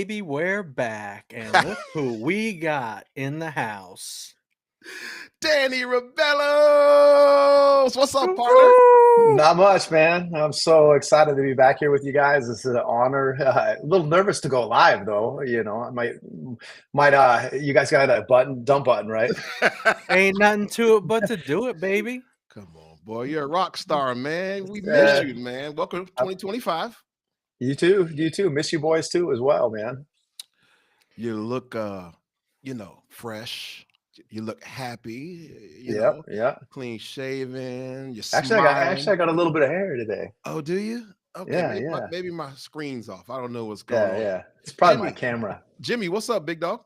baby, we're back, and look who we got in the house. Danny Rabellos! What's up, partner? Not much, man. I'm so excited to be back here with you guys. This is an honor. A little nervous to go live, though. You know, I might. You guys got a dump button, right? Ain't nothing to it but to do it, baby. Come on, boy. You're a rock star, man. We miss you, man. Welcome to 2025. You too. You too. Miss you boys too as well, man. You look, fresh. You look happy. Yeah. Clean shaven. You're Actually, I got a little bit of hair today. Oh, do you? Okay, maybe my screen's off. I don't know what's going on. Yeah. It's probably my camera. Jimmy, what's up, big dog?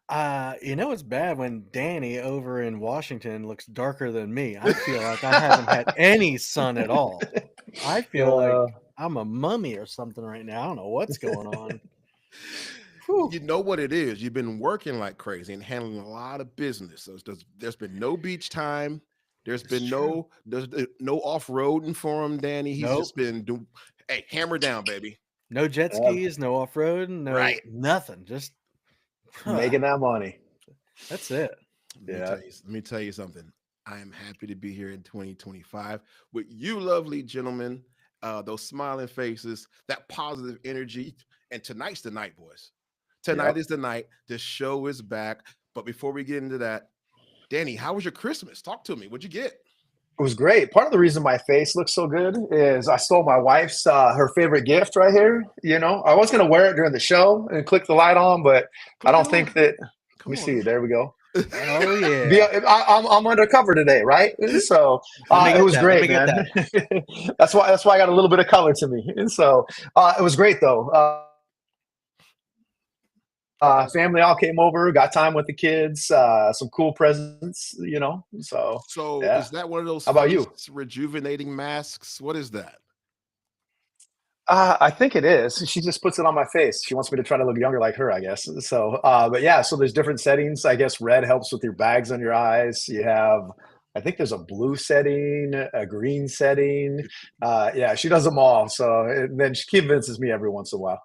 It's bad when Danny over in Washington looks darker than me. I feel like I haven't had any sun at all. I feel like I'm a mummy or something right now. I don't know what's going on. You know what it is. You've been working like crazy and handling a lot of business. So there's been no beach time. There's been no off-roading for him, Danny. He's just been doing, hey, hammer down, baby. No jet skis, no off-roading, nothing. Just making that money. That's it. Let me tell you something. I am happy to be here in 2025 with you lovely gentlemen, those smiling faces, that positive energy. And tonight's the night, boys. Tonight is the night. The show is back. But before we get into that, Danny, how was your Christmas? Talk to me. What'd you get? It was great. Part of the reason my face looks so good is I stole my wife's her favorite gift right here. You know, I was going to wear it during the show and click the light on, but I don't think that. Let me see. There we go. Oh yeah. I'm undercover today, right? So it was great, man. That's why I got a little bit of color to me. And so it was great though. Family all came over, got time with the kids, some cool presents, you know. So is that one of those? How about you? Rejuvenating masks? What is that? I think it is. She just puts it on my face. She wants me to try to look younger like her, I guess. So, but yeah, so there's different settings. I guess red helps with your bags on your eyes. You have, I think there's a blue setting, a green setting. She does them all. So and then she convinces me every once in a while.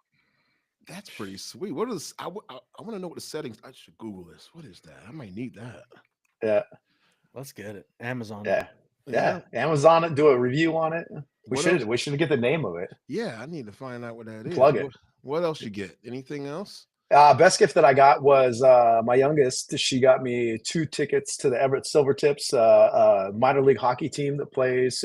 That's pretty sweet. What is? I want to know what the settings. I should Google this. What is that? I might need that. Yeah, let's get it. Amazon. Yeah. Amazon it. Do a review on it. We should get the name of it. Yeah, I need to find out what that is. Plug it. What else you get? Anything else? Best gift that I got was my youngest. She got me 2 tickets to the Everett Silvertips minor league hockey team that plays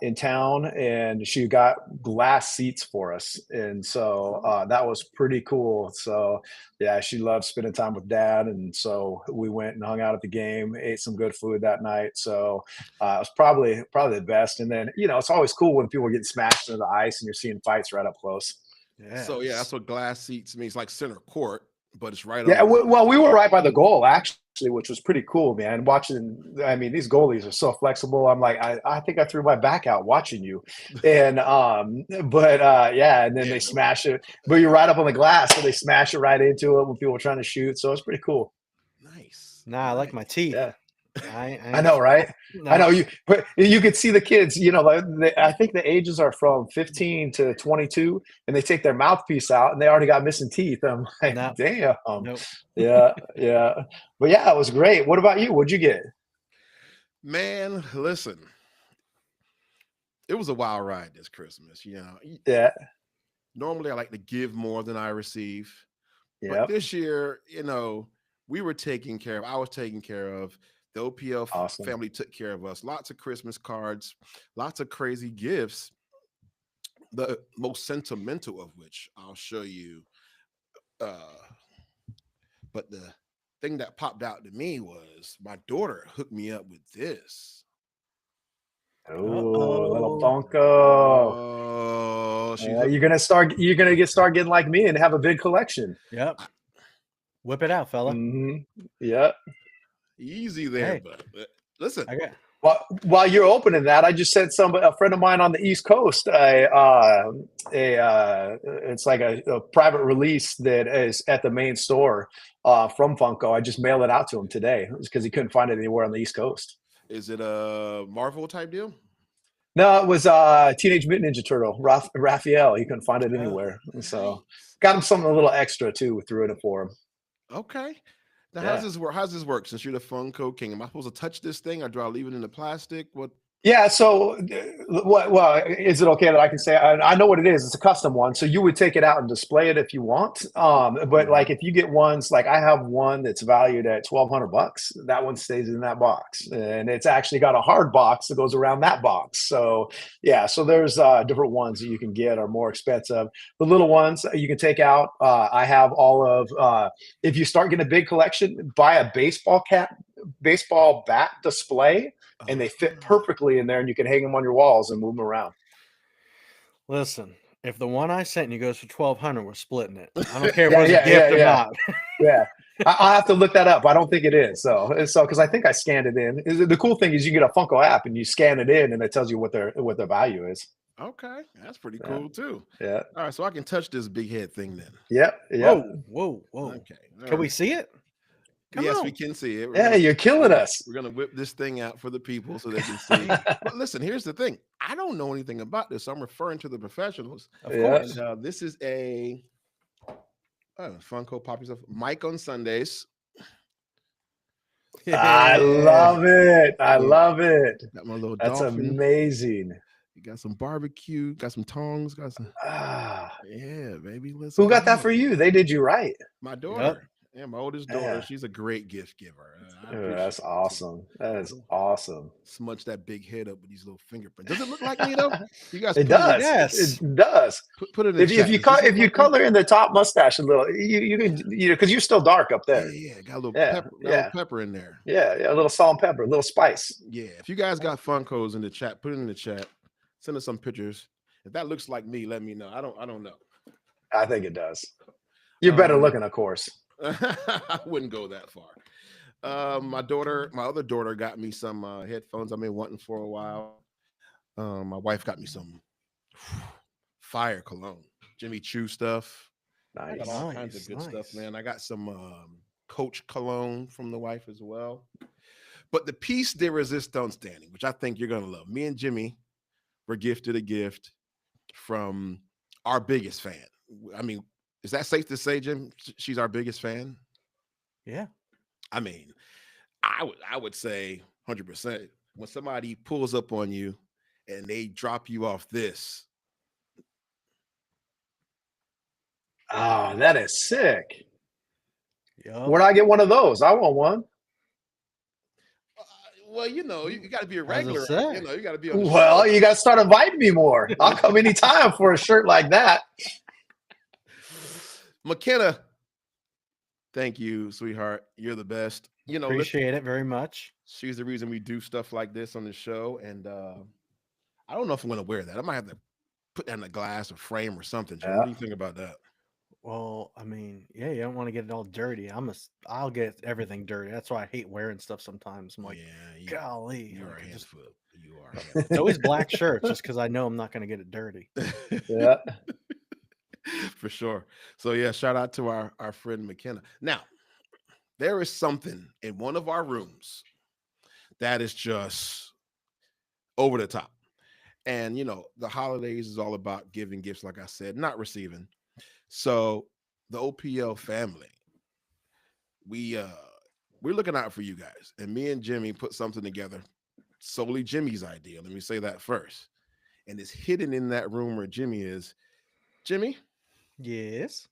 in town, and she got glass seats for us, and so that was pretty cool. So yeah, she loves spending time with dad, and so we went and hung out at the game, ate some good food that night. So it was probably the best. And then it's always cool when people get smashed into the ice and you're seeing fights right up close. Yeah. So that's what glass seats means, like center court, but it's right. Yeah. Well, we were right by the goal actually, which was pretty cool, man. Watching, I mean, these goalies are so flexible. I'm like, I think I threw my back out watching you, and and then they smash it, but you're right up on the glass, so they smash it right into it when people are trying to shoot. So it's pretty cool. Nice. I like my teeth. Yeah. I know, right? No. I know you, but you could see the kids. I think the ages are from 15 to 22, and they take their mouthpiece out, and they already got missing teeth. I'm like, damn. Nope. Yeah. But yeah, it was great. What about you? What'd you get? Man, listen, it was a wild ride this Christmas. Yeah. Normally, I like to give more than I receive. Yeah. But this year, we were taken care of. I was taken care of. The OPL family took care of us. Lots of Christmas cards, lots of crazy gifts. The most sentimental of which I'll show you. But the thing that popped out to me was my daughter hooked me up with this. Oh, little Funko. Oh, you're gonna start getting like me and have a big collection. Yep. Whip it out, fella. Mm-hmm. Yep. Easy there, but listen. Well, while you're opening that, I just sent a friend of mine on the East Coast it's like a private release that is at the main store from Funko. I just mailed it out to him today because he couldn't find it anywhere on the East Coast. Is it a Marvel type deal? No, it was Teenage Mutant Ninja Turtle, Raphael. He couldn't find it anywhere. So got him something a little extra too, threw it for him. Okay. Now, Yeah. how's this work? Since you're the Funko King, am I supposed to touch this thing, or do I leave it in the plastic? What? Yeah. So, well, is it okay that I can say? I know what it is. It's a custom one, so you would take it out and display it if you want. But like if you get ones, like I have one that's valued at $1,200. That one stays in that box, and it's actually got a hard box that goes around that box. So yeah. So there's different ones that you can get are more expensive. The little ones you can take out. I have all of. If you start getting a big collection, buy a baseball bat display, and they fit perfectly in there, and you can hang them on your walls and move them around. Listen, if the one I sent you goes for $1,200, we're splitting it. I don't care if it's a gift or not. Yeah, I'll have to look that up. I don't think it is. So because I think I scanned it in. The cool thing is you get a Funko app and you scan it in, and it tells you what their value is. Okay, that's pretty cool too. Yeah. All right, so I can touch this big head thing then. Yep. Whoa. Okay. Can we see it? Yes, we can see it. You're killing us. We're gonna whip this thing out for the people so they can see. But listen, here's the thing. I don't know anything about this, so I'm referring to the professionals. Of course. And, this is a Funko Pop Yourself Mike on Sundays. I love it. I love it. Got my little That's dolphin. Amazing. You got some barbecue, got some tongs, got some. Yeah, baby. Listen, who got that for you? They did you right. My daughter. Yeah, my oldest daughter. She's a great gift giver. That's awesome. That is awesome. Smudge that big head up with these little fingerprints. Does it look like me though? You guys, it does. Yes, it does. Put it in. If you color in the top mustache a little, you can because you're still dark up there. Yeah, got a little pepper. Got a little pepper in there. Yeah, a little salt and pepper, a little spice. Yeah. If you guys got Funkos in the chat, put it in the chat. Send us some pictures. If that looks like me, let me know. I don't know. I think it does. You're better looking, of course. I wouldn't go that far. My other daughter got me some headphones I've been wanting for a while. My wife got me some fire cologne, Jimmy Choo stuff. Nice. I got all kinds of good stuff, man. I got some Coach cologne from the wife as well. But the piece de resistance, Danny, which I think you're gonna love. Me and Jimmy were gifted a gift from our biggest fan. I mean, is that safe to say, Jim? She's our biggest fan. Yeah. I mean, I would say 100%. When somebody pulls up on you and they drop you off this. Oh, that is sick. Yep. Where'd I get one of those? I want one. Well, you got to be a regular. You got to be on the show. You got to start inviting me more. I'll come anytime for a shirt like that. McKenna, thank you, sweetheart. You're the best. Appreciate it very much. She's the reason we do stuff like this on the show. And I don't know if I'm going to wear that. I might have to put that in a glass or frame or something. Yeah. What do you think about that? Well, I mean, you don't want to get it all dirty. I'll get everything dirty. That's why I hate wearing stuff sometimes. I'm like, golly. You're a handful. You are. It's always black shirts just because I know I'm not going to get it dirty. Yeah. For sure. So yeah, shout out to our friend McKenna. Now, there is something in one of our rooms that is just over the top. And the holidays is all about giving gifts, like I said, not receiving. So the OPL family, we're looking out for you guys. And me and Jimmy put something together, solely Jimmy's idea. Let me say that first. And it's hidden in that room where Jimmy is. Jimmy? Yes.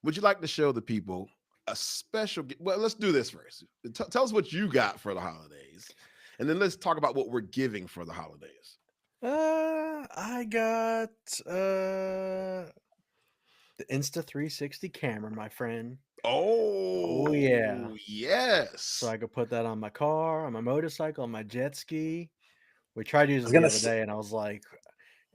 Would you like to show the people a special gift? Well, let's do this first. Tell us what you got for the holidays. And then let's talk about what we're giving for the holidays. I got the Insta360 camera, my friend. Oh yeah. Yes. So I could put that on my car, on my motorcycle, on my jet ski. We tried using it the other day, and I was like,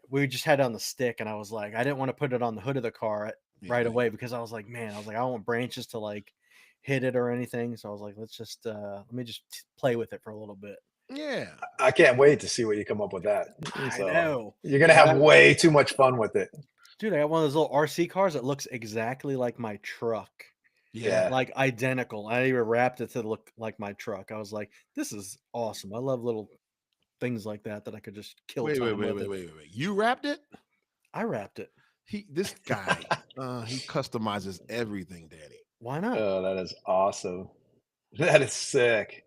we just had it on the stick, and I was like, I didn't want to put it on the hood of the car right away because I was like, man, I don't want branches to like hit it or anything. So I was like, let me just play with it for a little bit. Yeah. I can't wait to see what you come up with that. I know. You're going to have way too much fun with it. Dude, I got one of those little RC cars that looks exactly like my truck. Yeah. Like identical. I even wrapped it to look like my truck. I was like, this is awesome. I love little things like that I could just kill Wait. time with it. You wrapped it? I wrapped it. This guy, he customizes everything, Danny. Why not? Oh, that is awesome. That is sick.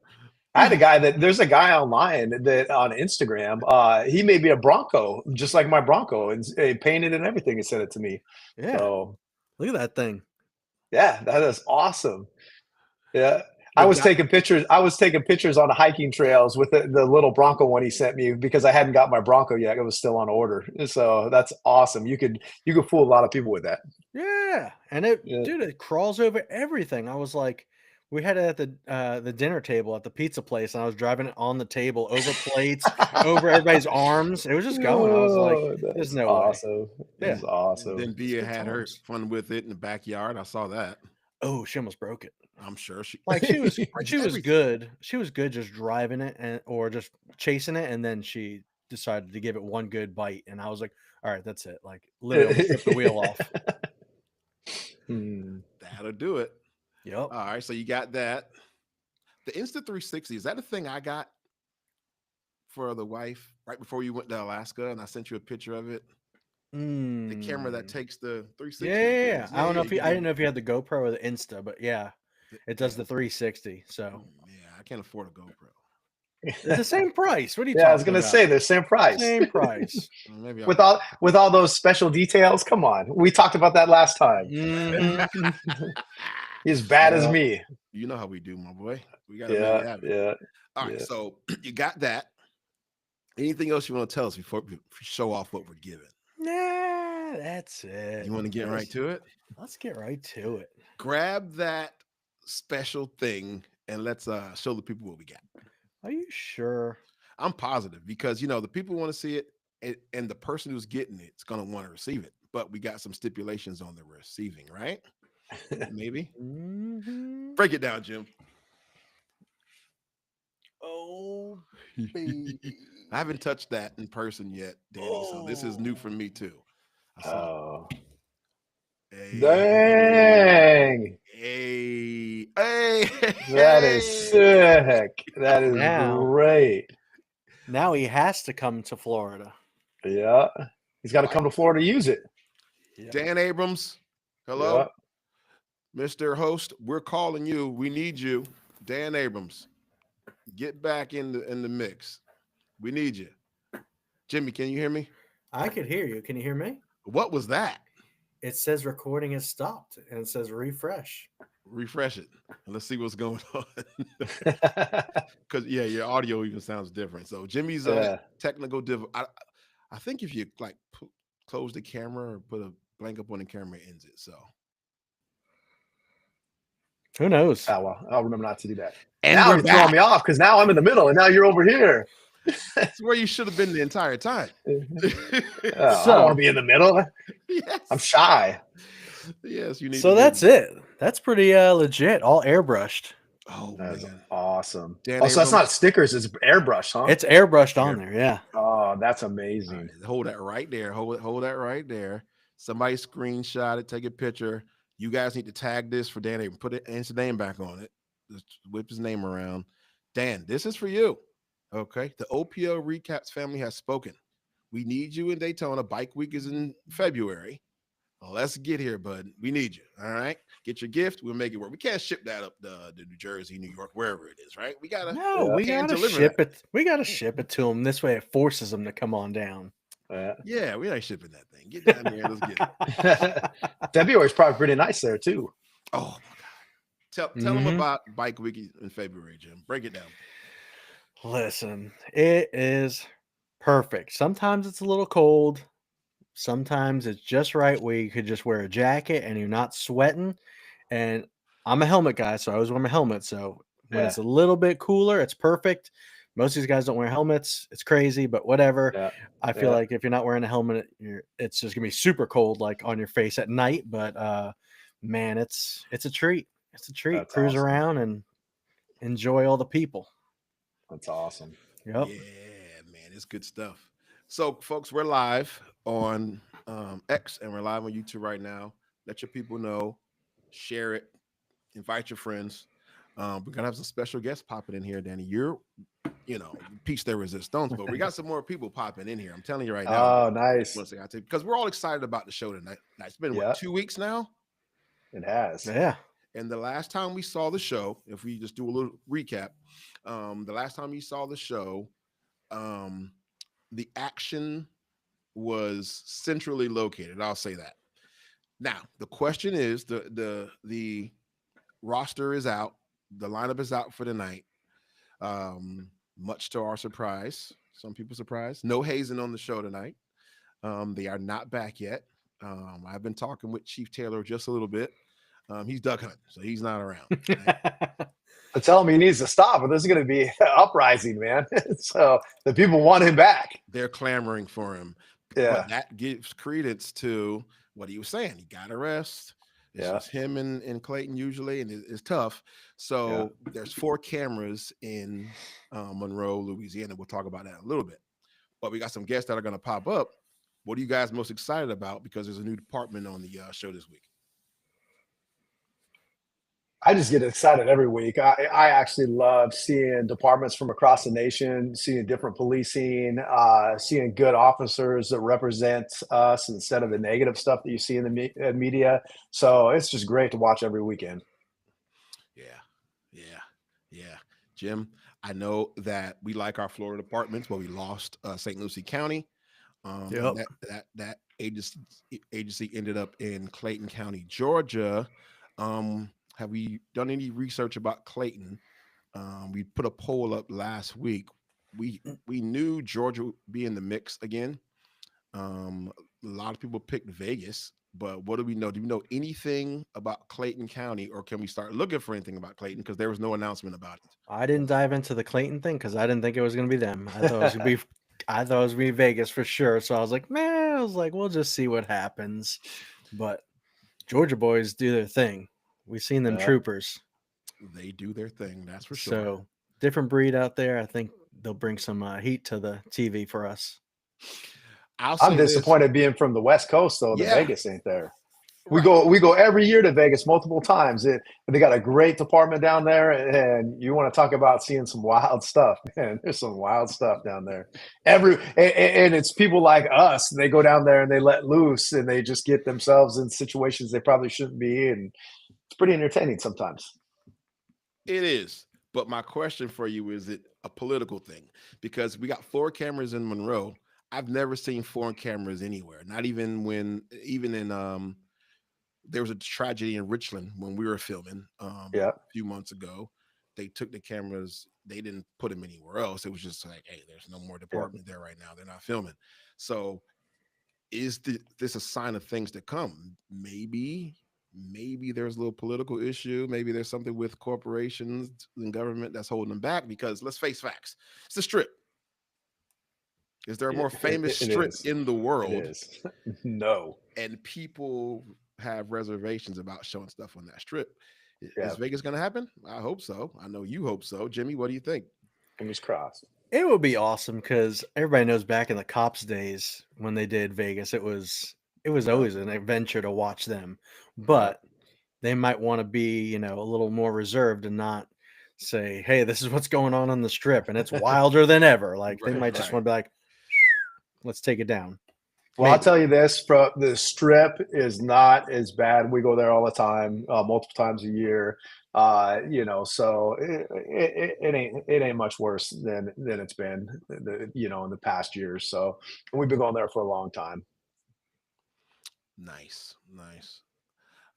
I had there's a guy online that on Instagram, he made me a Bronco, just like my Bronco, and painted and everything and sent it to me. Yeah. So, look at that thing. Yeah, that is awesome. Yeah. I was taking pictures on the hiking trails with the little Bronco one he sent me because I hadn't got my Bronco yet. It was still on order. So that's awesome. You could fool a lot of people with that. Yeah. And dude, it crawls over everything. I was like, we had it at the dinner table at the pizza place, and I was driving it on the table over plates, over everybody's arms. It was just going. I was like, there's no awesome. way. That's awesome. Then Bia had her fun with it in the backyard. I saw that. Oh, she almost broke it. I'm sure she was good. She was good just driving it or just chasing it, and then she decided to give it one good bite, and I was like, all right, that's it. Like literally strip the wheel off. That'll do it. Yep. All right, so you got that. The Insta360, is that a thing I got for the wife right before you went to Alaska, and I sent you a picture of it? The camera that takes the 360. Yeah. I don't know if I didn't know if you had the GoPro or the Insta, but yeah, it does the 360. So yeah, I can't afford a GoPro. It's the same price. What are you talking about? I was gonna say the same price. Same price. Maybe with all those special details. Come on, we talked about that last time. He's bad as me. You know how we do, my boy. We gotta make it happen. Yeah. All right, so you got that. Anything else you want to tell us before we show off what we're giving? Nah, that's it. You want to get right to it? Let's get right to it. Grab that special thing and let's show the people what we got. Are you sure? I'm positive because the people want to see it, and the person who's getting it's gonna want to receive it. But we got some stipulations on the receiving, right? Maybe. Break it down, Jim. Oh, I haven't touched that in person yet, Danny. So this is new for me too. Dang! Hey! That is sick. That is great. Now he has to come to Florida. Yeah, he's got to come to Florida to use it. Dan Abrams, hello, Mr. Host. We're calling you. We need you, Dan Abrams. Get back in the mix. We need you. Jimmy, can you hear me? I could hear you. Can you hear me? What was that? It says recording has stopped, and it says refresh. Refresh it, and let's see what's going on. Because your audio even sounds different. So Jimmy's technical I think if you close the camera or put a blank up on the camera, it ends it. So who knows? Oh, well, I'll remember not to do that. And now you're throwing me off because now I'm in the middle and now you're over here. That's where you should have been the entire time. I don't want to be in the middle. Yes. I'm shy. Yes, you need. So that's it. That's pretty legit. All airbrushed. Oh, that's man. Awesome. Dan so that's not stickers. It's airbrush, huh? It's airbrushed on there. Yeah. Oh, that's amazing. Right, hold that right there. Hold that right there. Somebody screenshot it. Take a picture. You guys need to tag this for Dan. Put his name back on it. Just whip his name around. Dan, this is for you. Okay. The OPL RECAPS family has spoken. We need you in Daytona. Bike week is in February. Well, let's get here, bud. We need you. All right. Get your gift. We'll make it work. We can't ship that up to New Jersey, New York, wherever it is, right? We gotta we gotta ship it. We gotta ship it to them. This way it forces them to come on down. Yeah, we ain't shipping that thing. Get down here. Let's get it. February's probably pretty nice there too. Oh my God. Tell them about Bike Week in February, Jim. Break it down. Listen, it is perfect. Sometimes it's a little cold. Sometimes it's just right where you could just wear a jacket and you're not sweating. And I'm a helmet guy, so I always wear my helmet. So when it's a little bit cooler, it's perfect. Most of these guys don't wear helmets. It's crazy, but whatever. Yeah. I feel like if you're not wearing a helmet, it's just gonna be super cold, like on your face at night. But man, it's a treat. It's a treat. That's Cruise awesome. around and enjoy all the people. That's awesome. Yep. Yeah, man, it's good stuff. So, folks, we're live on X and we're live on YouTube right now. Let your people know, share it, invite your friends. We're gonna have some special guests popping in here, Danny. You're piece de resistance. But we got some more people popping in here. I'm telling you right now. Oh, nice. Because we're all excited about the show tonight. It's been what, 2 weeks now? It has. Yeah. And the last time we saw the show, if we just do a little recap, the last time you saw the show, the action was centrally located. I'll say that. Now, the question is, the roster is out. The lineup is out for the night. Much to our surprise, some people surprised. No Hazen on the show tonight. They are not back yet. I've been talking with Chief Taylor just a little bit. He's duck hunting, so he's not around. Right? I tell him he needs to stop, or there's going to be an uprising, man. So the people want him back. They're clamoring for him. Yeah. But that gives credence to what he was saying. He got a rest. It's just him and Clayton usually, and it's tough. So there's 4 cameras in Monroe, Louisiana. We'll talk about that in a little bit. But we got some guests that are going to pop up. What are you guys most excited about? Because there's a new department on the show this week. I just get excited every week. I actually love seeing departments from across the nation, seeing different policing, seeing good officers that represent us instead of the negative stuff that you see in the media. So it's just great to watch every weekend. Yeah. Jim, I know that we like our Florida departments, but we lost St. Lucie County. That agency ended up in Clayton County, Georgia. Have we done any research about Clayton? We put a poll up last week. We knew Georgia would be in the mix again. A lot of people picked Vegas, but what do we know? Do we know anything about Clayton County, or can we start looking for anything about Clayton? Because there was no announcement about it. I didn't dive into the Clayton thing because I didn't think it was going to be them. I thought it was going to be Vegas for sure. So I was like, we'll just see what happens. But Georgia boys do their thing. We've seen them troopers. They do their thing, that's for sure. So different breed out there. I think they'll bring some heat to the TV for us. I'm disappointed being from the West Coast, though. That Vegas ain't there. We go every year to Vegas multiple times. They got a great department down there, and you want to talk about seeing some wild stuff, man. There's some wild stuff down there. And it's people like us. They go down there and they let loose, and they just get themselves in situations they probably shouldn't be in. It's pretty entertaining sometimes. It is. But my question for you, is it a political thing? Because we got 4 cameras in Monroe. I've never seen 4 cameras anywhere. Not even in there was a tragedy in Richland when we were filming a few months ago. They took the cameras. They didn't put them anywhere else. It was just like, hey, there's no more department there right now. They're not filming. So is this a sign of things to come? Maybe there's a little political issue. Maybe there's something with corporations and government that's holding them back, because let's face facts. It's the Strip. Is there a more famous strip in the world? It is. No. And people have reservations about showing stuff on that strip. Is Vegas going to happen? I hope so. I know you hope so. Jimmy, what do you think? Fingers crossed. It would be awesome, because everybody knows back in the cops days when they did Vegas, it was always an adventure to watch them. But they might want to be, a little more reserved and not say, hey, this is what's going on the strip, and it's wilder than ever. Like they might just want to be like, let's take it down. Well, I'll tell you this: the strip is not as bad. We go there all the time, multiple times a year. So it ain't much worse than it's been, in the past years. So we've been going there for a long time. Nice.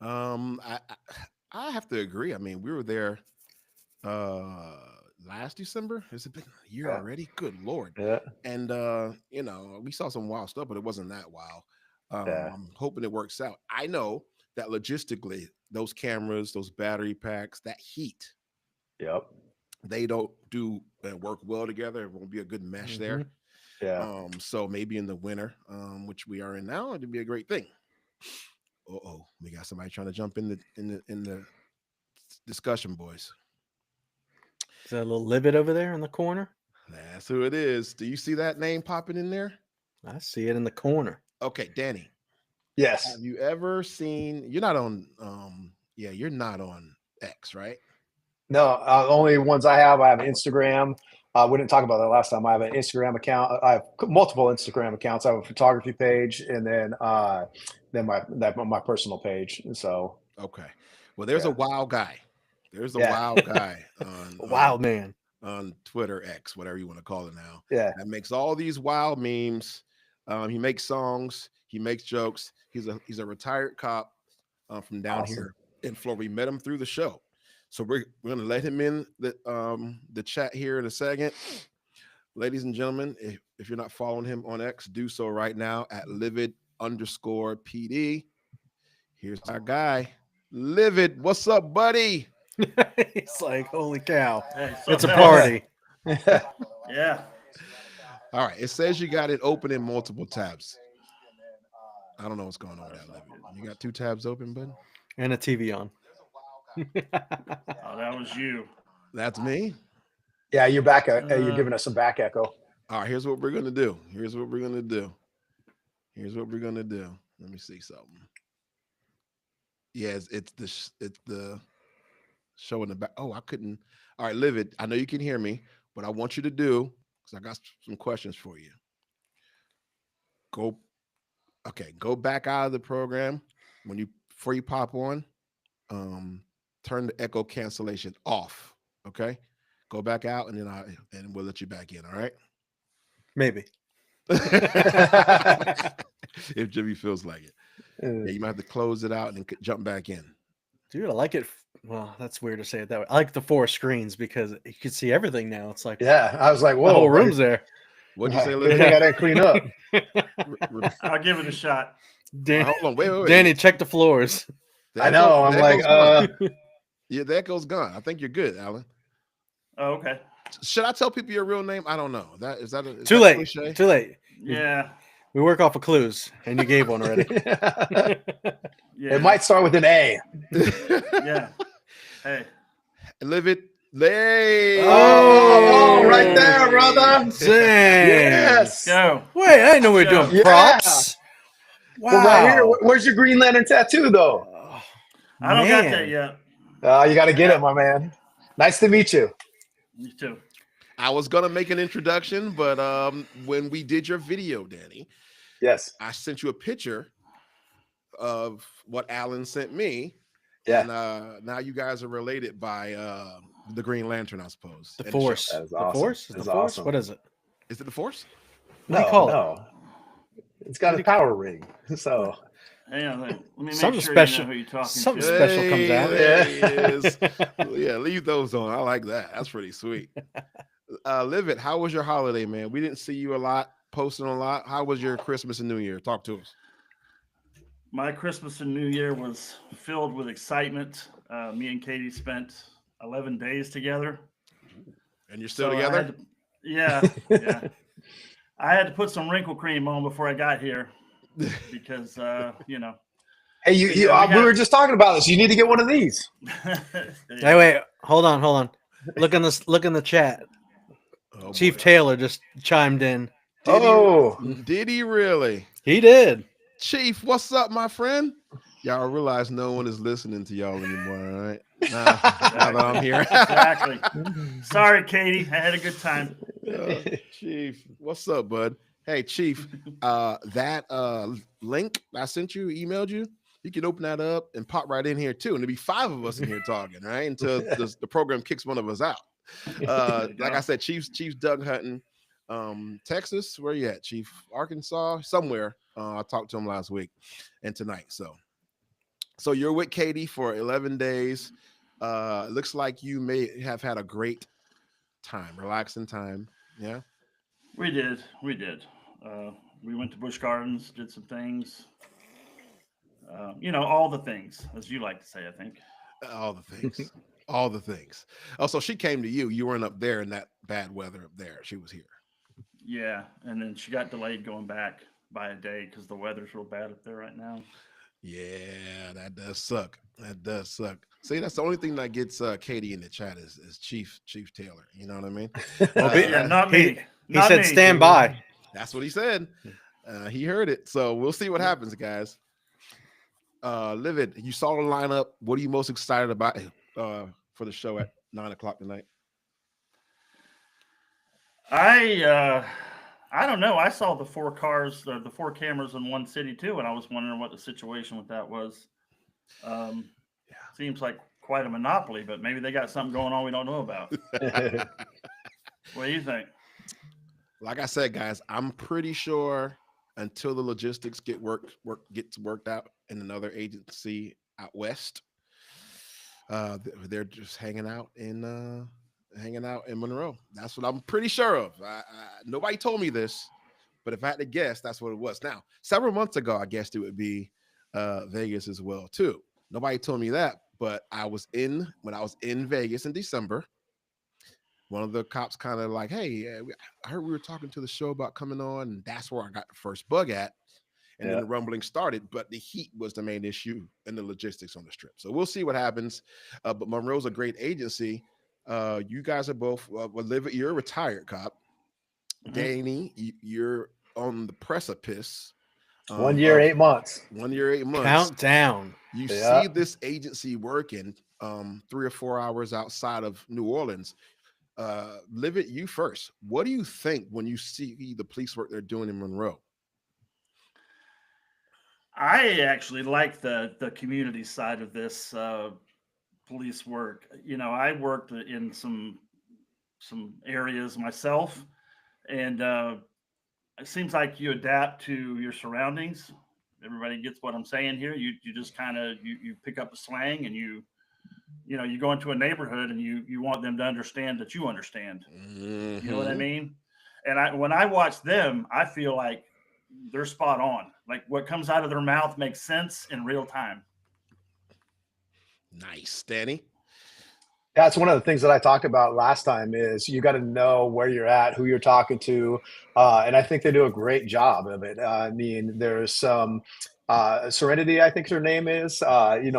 I have to agree. I mean, we were there last December. Has it been a year already? Good Lord. Yeah. And we saw some wild stuff, but it wasn't that wild. I'm hoping it works out. I know that logistically, those cameras, those battery packs, that heat, they don't work well together. It won't be a good mesh there. Yeah. So maybe in the winter, which we are in now, it'd be a great thing. We got somebody trying to jump in the discussion, boys. Is that a little Livid over there in the corner? That's who it is. Do you see that name popping in there? I see it in the corner. Okay, Danny. Yes. Have you ever seen? You're not on. You're not on X, right? No, only ones I have Instagram. We didn't talk about that last time. I have an Instagram account. I have multiple Instagram accounts. I have a photography page, and then my personal page. So Okay. Well, there's a wild guy. There's a wild guy on Wild man. on Twitter X, whatever you want to call it now. Yeah. That makes all these wild memes. He makes songs. He makes jokes. He's a retired cop from down here in Florida. We met him through the show, so we're going to let him in the chat here in a second. Ladies and gentlemen, if you're not following him on X, do so right now at Livid_PD. Here's our guy, Livid. What's up, buddy? He's like, holy cow. Hey, It's a party. Yeah. All right. It says you got it open in multiple tabs. I don't know what's going on with that, Livid. You got 2 tabs open, bud? And a TV on. Oh, that was you. That's me. Yeah, you're back. You're giving us some back echo. All right. Here's what we're going to do. Here's what we're going to do. Let me see something. Yes, it's the show in the back. Oh, I couldn't. All right, Livid, I know you can hear me, but I want you to do, because I got some questions for you. Go back out of the program before you pop on. Turn the echo cancellation off. Okay, go back out, and then we'll let you back in. All right. Maybe. If Jimmy feels like it. Yeah, you might have to close it out and then jump back in. Dude, I like it. Well, that's weird to say it that way. I like the 4 screens because you can see everything now. It's like, yeah, I was like, whoa, the whole room's there. What'd you say, Good thing Livid? I didn't clean up. I'll give it a shot. Hold on, wait. Danny, check the floors. I know. I'm like, yeah, the echo's gone. I think you're good, Alan. Oh, okay. Should I tell people your real name? I don't know. Is that Too that late. cliche? Too late. Yeah. We work off of clues, and you gave one already. Yeah. it might start with an A. Yeah. Hey. Livid. Hey. Oh, right there, brother. Dang. Yes. Go. Wait, I didn't know we were doing Yeah. props. Wow. Well, right here, where's your Green Lantern tattoo, though? Oh, I don't got man. that yet. You got to get it, my man. Nice to meet you. Me too. I was gonna make an introduction, but when we did your video, Danny, Yes. I sent you a picture of what Alan sent me. Yeah. And now you guys are related by the Green Lantern, I suppose. The And Force. That is The awesome. Force? Is That the is Force? awesome. What is it? Is it the Force? What do you call it? No. It's got a power ring. So Hang on. Let me make Something sure special. you know who you're talking Something to. special comes out. There he is. Yeah, leave those on. I like that. That's pretty sweet. Livid, how was your holiday, man? We didn't see you a lot, posting a lot. How was your Christmas and New Year? Talk to us. My Christmas and New Year was filled with excitement. Me and Katie spent 11 days together. And you're still So together? Yeah. I had to put some wrinkle cream on before I got here because, hey, we were just talking about this. You need to get one of these. Hey, wait. Hold on. Look in the chat. Oh, Chief boy. Taylor just chimed in. Did he really? He did. Chief, what's up, my friend? Y'all realize no one is listening to y'all anymore, all right? Now that I'm here. Exactly. Sorry, Katie. I had a good time. Chief, what's up, bud? Hey, Chief, that link I sent you, emailed you, you can open that up and pop right in here too. And there'll be 5 of us in here talking, right? Until the program kicks one of us out. Like I said, Chief's Doug Hutton, Texas. Where you at, Chief? Arkansas, somewhere. I talked to him last week and tonight. So you're with Katie for 11 days. Looks like you may have had a great time, relaxing time. Yeah. We did. We went to Busch Gardens, did some things. All the things, as you like to say, I think. All the things. All the things. Oh, so she came to you. You weren't up there in that bad weather up there. She was here. Yeah, and then she got delayed going back by a day because the weather's real bad up there right now. Yeah, that does suck. See, that's the only thing that gets Katie in the chat is Chief Taylor. You know what I mean? Yeah, not me. He said, "Stand by." That's what he said. He heard it. So we'll see what happens, guys. Livid, you saw the lineup. What are you most excited about for the show at 9:00 tonight? I don't know. I saw the 4 cars, the 4 cameras in one city too, and I was wondering what the situation with that was. Seems like quite a monopoly, but maybe they got something going on we don't know about. What do you think? Like I said, guys, I'm pretty sure until the logistics gets worked out in another agency out west, they're just hanging out in Monroe. That's what I'm pretty sure of. Nobody told me this, but if I had to guess, that's what it was. Now, several months ago, I guessed it would be Vegas as well too. Nobody told me that, but when I was in Vegas in December, one of the cops kind of like, hey, I heard we were talking to the show about coming on, and that's where I got the first bug at. And then the rumbling started, but the heat was the main issue and the logistics on the strip. So we'll see what happens. But Monroe's a great agency. You guys are both, you're a retired cop. Danny, you're on the precipice. 1 year, 8 months. 1 year, 8 months. Countdown. You see this agency working 3 or 4 hours outside of New Orleans. Livid, you first. What do you think when you see the police work they're doing in Monroe? I actually like the community side of this police work. You know, I worked in some areas myself, and it seems like you adapt to your surroundings. Everybody gets what I'm saying here. You just kind of you pick up a slang, and you go into a neighborhood and you want them to understand that you understand. You know what I mean? And when I watch them, I feel like they're spot on. Like what comes out of their mouth makes sense in real time. Nice. Danny? That's one of the things that I talked about last time is you got to know where you're at, who you're talking to. And I think they do a great job of it. I mean, there's some Serenity, I think her name is.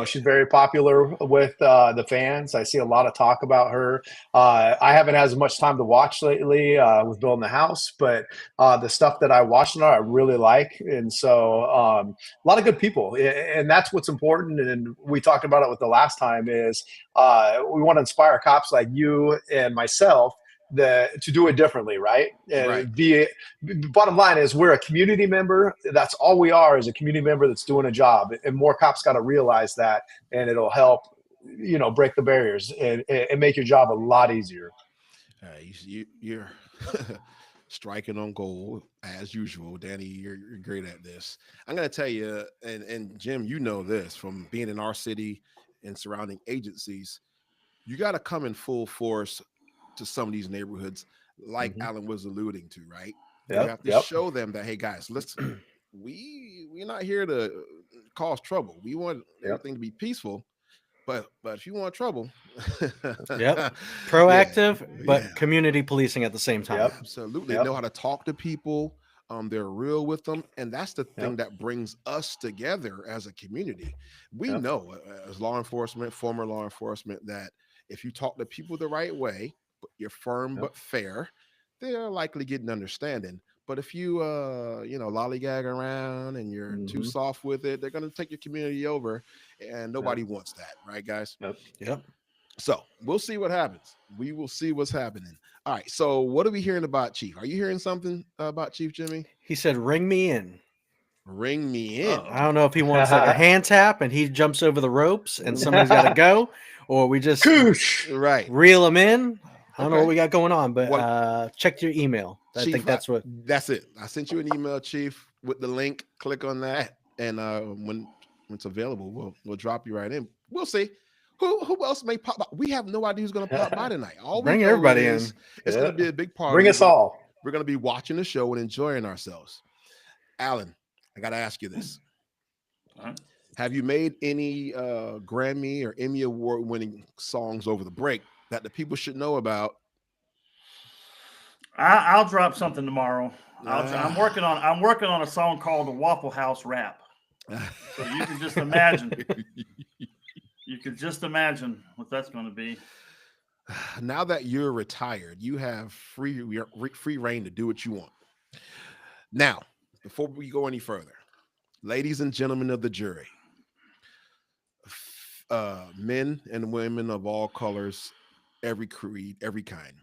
She's very popular with the fans. I see a lot of talk about her. I haven't had as much time to watch lately with building the house, but the stuff that I watched on her, I really like. And so a lot of good people. And that's what's important. And we talked about it with the last time is we want to inspire cops like you and myself to do it differently, right? And bottom line is we're a community member. That's all we are, is a community member that's doing a job. And more cops got to realize that, and it'll help, break the barriers and make your job a lot easier. You're striking on goal as usual, Danny. You're great at this. I'm gonna tell you, and Jim, you know this from being in our city and surrounding agencies. You got to come in full force to some of these neighborhoods, like Alan was alluding to, right? You have to show them that, hey guys, listen, we're not here to cause trouble. We want everything to be peaceful, but if you want trouble, proactive, but community policing at the same time. Absolutely. They know how to talk to people. They're real with them, and that's the thing that brings us together as a community. We know as law enforcement, former law enforcement, that if you talk to people the right way, but you're firm but fair, they're likely getting understanding. But if you lollygag around and you're too soft with it, they're going to take your community over, and nobody wants that, right, guys? Yep. So we'll see what happens. We will see what's happening. All right. So what are we hearing about Chief? Are you hearing something about Chief Jimmy? He said, "Ring me in." Ring me in. I don't know if he wants like a hand tap and he jumps over the ropes and somebody's got to go, or we just reel him in. I don't know what we got going on, but check your email. I think that's it. I sent you an email, Chief, with the link. Click on that, and when it's available, we'll drop you right in. We'll see. Who else may pop by? We have no idea who's going to pop by tonight. Bring everybody in. It's going to be a big party. Bring us all. We're going to be watching the show and enjoying ourselves. Alan, I got to ask you this. Have you made any Grammy or Emmy Award winning songs over the break that the people should know about? I'll drop something tomorrow. I'm working on a song called the Waffle House Rap. So you can just imagine. You could just imagine what that's going to be. Now that you're retired, you have free reign to do what you want. Now, before we go any further, ladies and gentlemen of the jury, men and women of all colors, every creed, every kind,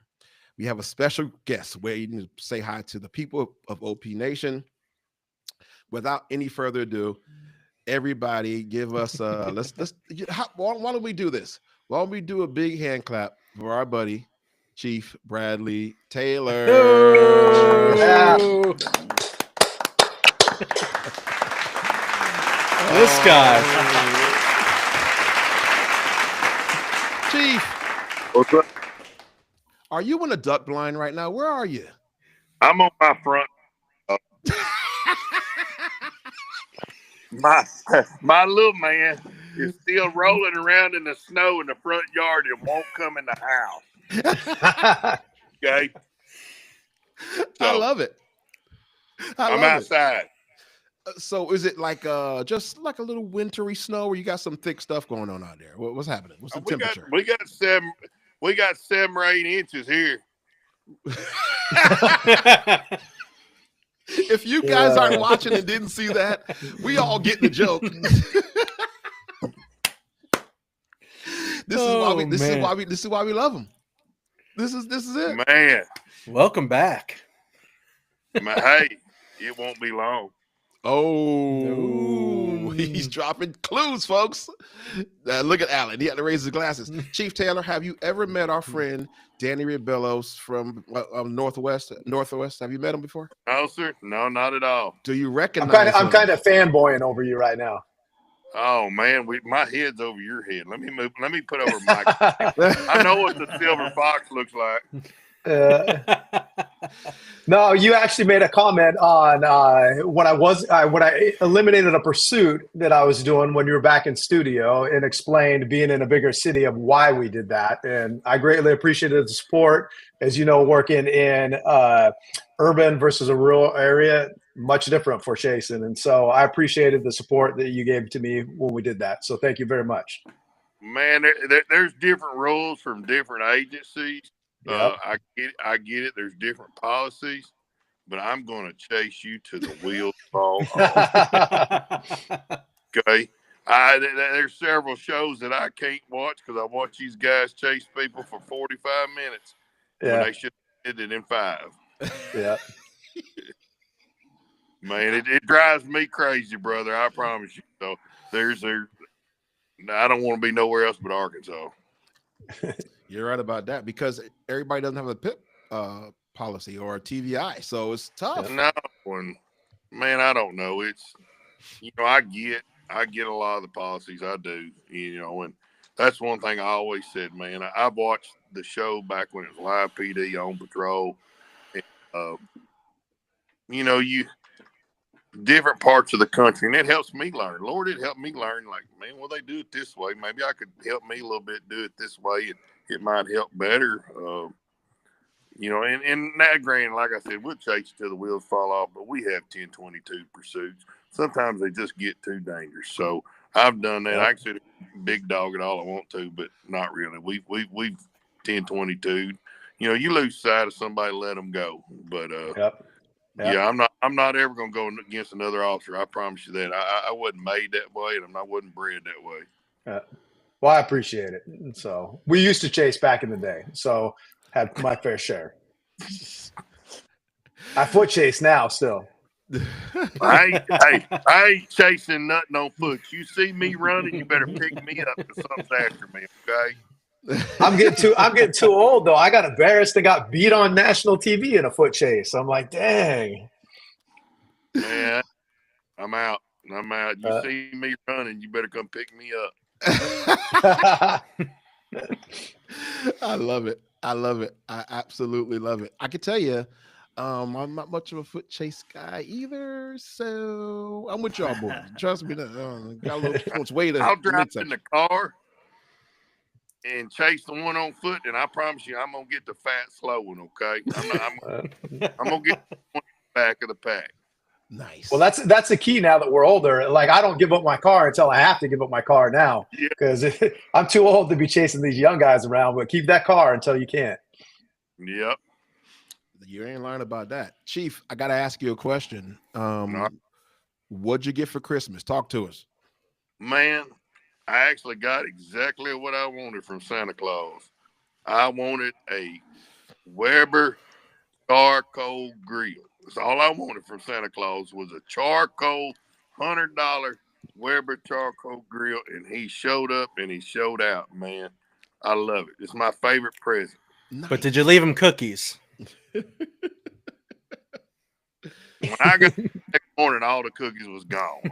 we have a special guest waiting to say hi to the people of OP Nation. Without any further ado, everybody give us why don't we do this? Why don't we do a big hand clap for our buddy Chief Bradley Taylor? This guy. Chief, what's up? are you in a duck blind right now? Where are you? I'm on my front. My little man is still rolling around in the snow in the front yard and won't come in the house. Okay. So, I love it. I'm outside. So is it like just like a little wintry snow, or you got some thick stuff going on out there? What's happening? What's the temperature? We got 7 or 8 inches here. If you guys aren't watching and didn't see that, we all get the joke. This is why we love them. This is it. Man. Welcome back. Hey, it won't be long. Oh, he's dropping clues, folks. Look at Alan. He had to raise his glasses. Chief Taylor, have you ever met our friend Danny Rabellos from Northwest? Have you met him before? No, sir. No, not at all. Do you recognize him? I'm kind of fanboying over you right now. Oh man, my head's over your head. Let me move. Let me put over my. I know what the silver fox looks like. No, you actually made a comment on when I eliminated a pursuit that I was doing when you were back in studio, and explained being in a bigger city of why we did that. And I greatly appreciated the support. As you know, working in urban versus a rural area, much different for Jason. And so I appreciated the support that you gave to me when we did that. So thank you very much. Man, there's different rules from different agencies. Yep. I get it. There's different policies, but I'm going to chase you to the wheels fall off. Okay. There's several shows that I can't watch because I watch these guys chase people for 45 minutes when they should have did it in 5. Yeah. Man, it drives me crazy, brother. I promise you. So I don't want to be nowhere else but Arkansas. You're right about that, because everybody doesn't have a PIP policy or a TVI, so it's tough. No, man, I don't know. It's I get a lot of the policies. I do, and that's one thing I always said, man. I've watched the show back when it was Live PD on patrol. And, you different parts of the country, and it helps me learn. Lord, it helped me learn. Like, man, well, they do it this way. Maybe I could help me a little bit do it this way, and it might help better. And that, granted, like I said, we'll chase you till the wheels fall off, but we have 10-22 pursuits. Sometimes they just get too dangerous. So I've done that. I can sit big dog it all I want to, but not really. We've 10-22. You lose sight of somebody, let them go. But yeah, I'm not ever gonna go against another officer. I promise you that. I wasn't made that way, and I wasn't bred that way. Well, I appreciate it. So we used to chase back in the day, so had my fair share. I foot chase now still. I ain't chasing nothing on foot. You see me running, you better pick me up because something's after me. Okay. I'm getting too old though. I got embarrassed and got beat on national TV in a foot chase. I'm like, dang. Man, I'm out. You see me running, you better come pick me up. I love it. I absolutely love it. I can tell you, I'm not much of a foot chase guy either, so I'm with y'all boys. Trust me, got a little too much weight. I'll drive in the car and chase the one on foot, and I promise you, I'm gonna get the fat, slow one. Okay, I'm gonna get the one back of the pack. Nice. Well, that's the key now that we're older. Like, I don't give up my car until I have to give up my car now, because I'm too old to be chasing these young guys around. But keep that car until you can't. Yep. You ain't learned about that, Chief. I gotta ask you a question. What'd you get for Christmas? Talk to us. Man, I actually got exactly what I wanted from Santa Claus. I wanted a Weber charcoal grill. That's all I wanted from Santa Claus was a charcoal $100 Weber charcoal grill, and he showed up and he showed out, man. I love it. It's my favorite present. Nice. But did you leave him cookies? When I got the next morning, all the cookies was gone.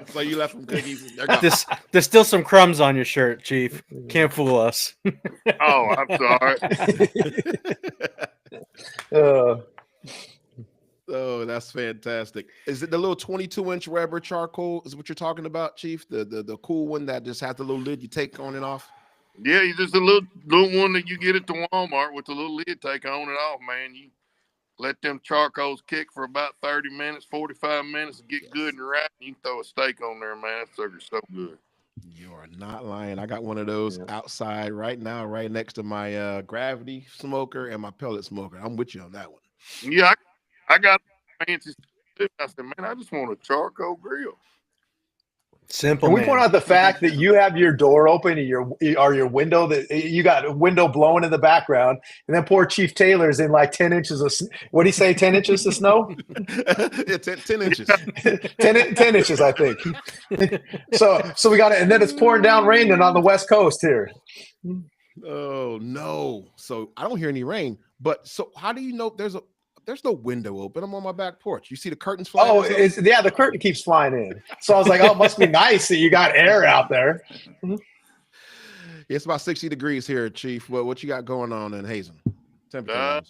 So you left them cookies. There's still some crumbs on your shirt, Chief. Can't fool us. Oh, I'm sorry. Oh, that's fantastic. Is it the little 22-inch Weber charcoal is what you're talking about, Chief? The cool one that just has the little lid you take on and off? Yeah, you just a little one that you get at the Walmart with the little lid take on and off, man. You let them charcoals kick for about 30 minutes, 45 minutes, and get good and right. You can throw a steak on there, man. That sucker's so good. You are not lying. I got one of those outside right now, right next to my gravity smoker and my pellet smoker. I'm with you on that one. Yeah, I got fancy stuff. I said, man, I just want a charcoal grill. Simple. Can we point out the fact that you have your door open and your window, that you got a window blowing in the background, and then poor Chief Taylor's in like 10 inches of what do you say, 10 inches of snow? It's 10 inches. 10 inches, I think. So we got it, and then it's pouring down rain on the West Coast here. Oh no! So I don't hear any rain, but so how do you know there's no window open? I'm on my back porch. You see the curtains flying? Oh, the curtain keeps flying in. So I was like, oh, it must be nice that you got air out there. It's about 60 degrees here, Chief. What you got going on in Hazen? Temperature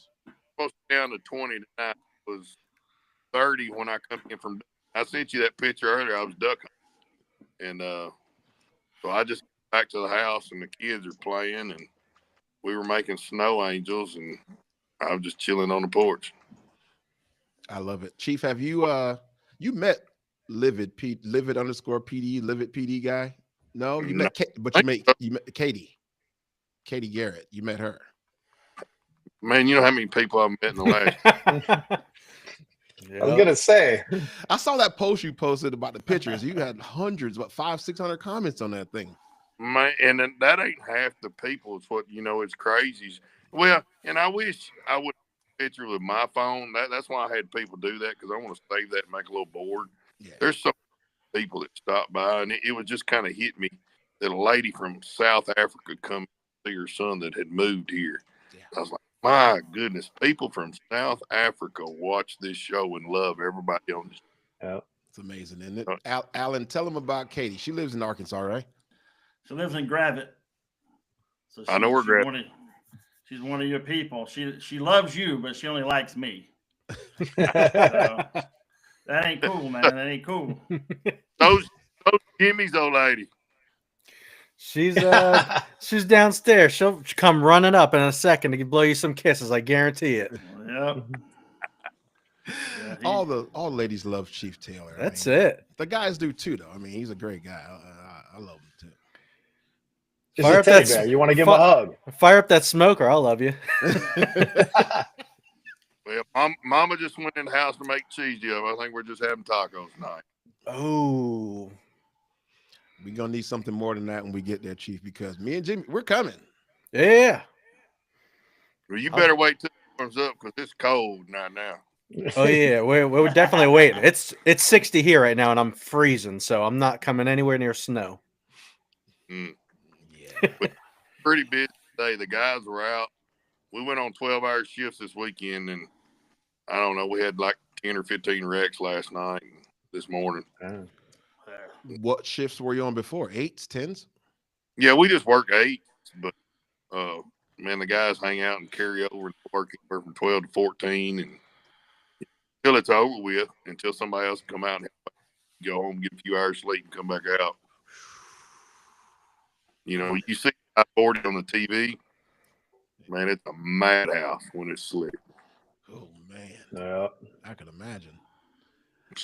supposed to down to 20 tonight. It was 30 when I come in from. I sent you that picture earlier. I was duck hunting, and so I just got back to the house, and the kids are playing, and we were making snow angels, and I was just chilling on the porch. I love it. Chief, have you you met Livid _ PD, Livid PD guy? No, you met you met Katie Garrett. You met her. Man, you know how many people I've met in the last. I was gonna say, I saw that post you posted about the pictures. You had hundreds, about 500-600 comments on that thing. Man, and that ain't half the people. It's what it's crazy. Well, and I wish I would picture with my phone. That's why I had people do that, because I want to save that and make a little board. Yeah. There's some people that stopped by, and it was just kind of hit me that a lady from South Africa come to see her son that had moved here. Yeah. I was like, my goodness, people from South Africa watch this show and love everybody on this show. Yeah, it's amazing, isn't it? Alan, tell them about Katie. She lives in Arkansas, right? She lives in Gravette. So I know where Gravette. She's one of your people. She loves you, but she only likes me. So, that ain't cool, man. That ain't cool. Those Jimmy's old lady. She's downstairs. She'll come running up in a second to blow you some kisses. I guarantee it. Yep. All the ladies love Chief Taylor. That's it. The guys do too, though. I mean, he's a great guy. I love him too. Fire up that bear. You want to give him a hug? Fire up that smoker. I'll love you. Well, Mama just went in the house to make cheese dip. I think we're just having tacos tonight. Oh, we're gonna need something more than that when we get there, Chief, because me and Jimmy, we're coming. Yeah. Well, you better wait till it warms up, because it's cold right now. Oh yeah, we're definitely waiting. It's 60 here right now, and I'm freezing, so I'm not coming anywhere near snow. Yeah. Pretty busy today. The guys were out. We went on 12-hour shifts this weekend, and I don't know, we had like 10 or 15 wrecks last night and this morning. What shifts were you on before? 8s, 10s? Yeah, we just work 8s, but man, the guys hang out and carry over and work from 12 to 14, and until it's over with, until somebody else can come out and go home, get a few hours sleep, and come back out. You see 40 on the TV. Man, it's a madhouse when it's slick. Oh man, yeah, I can imagine.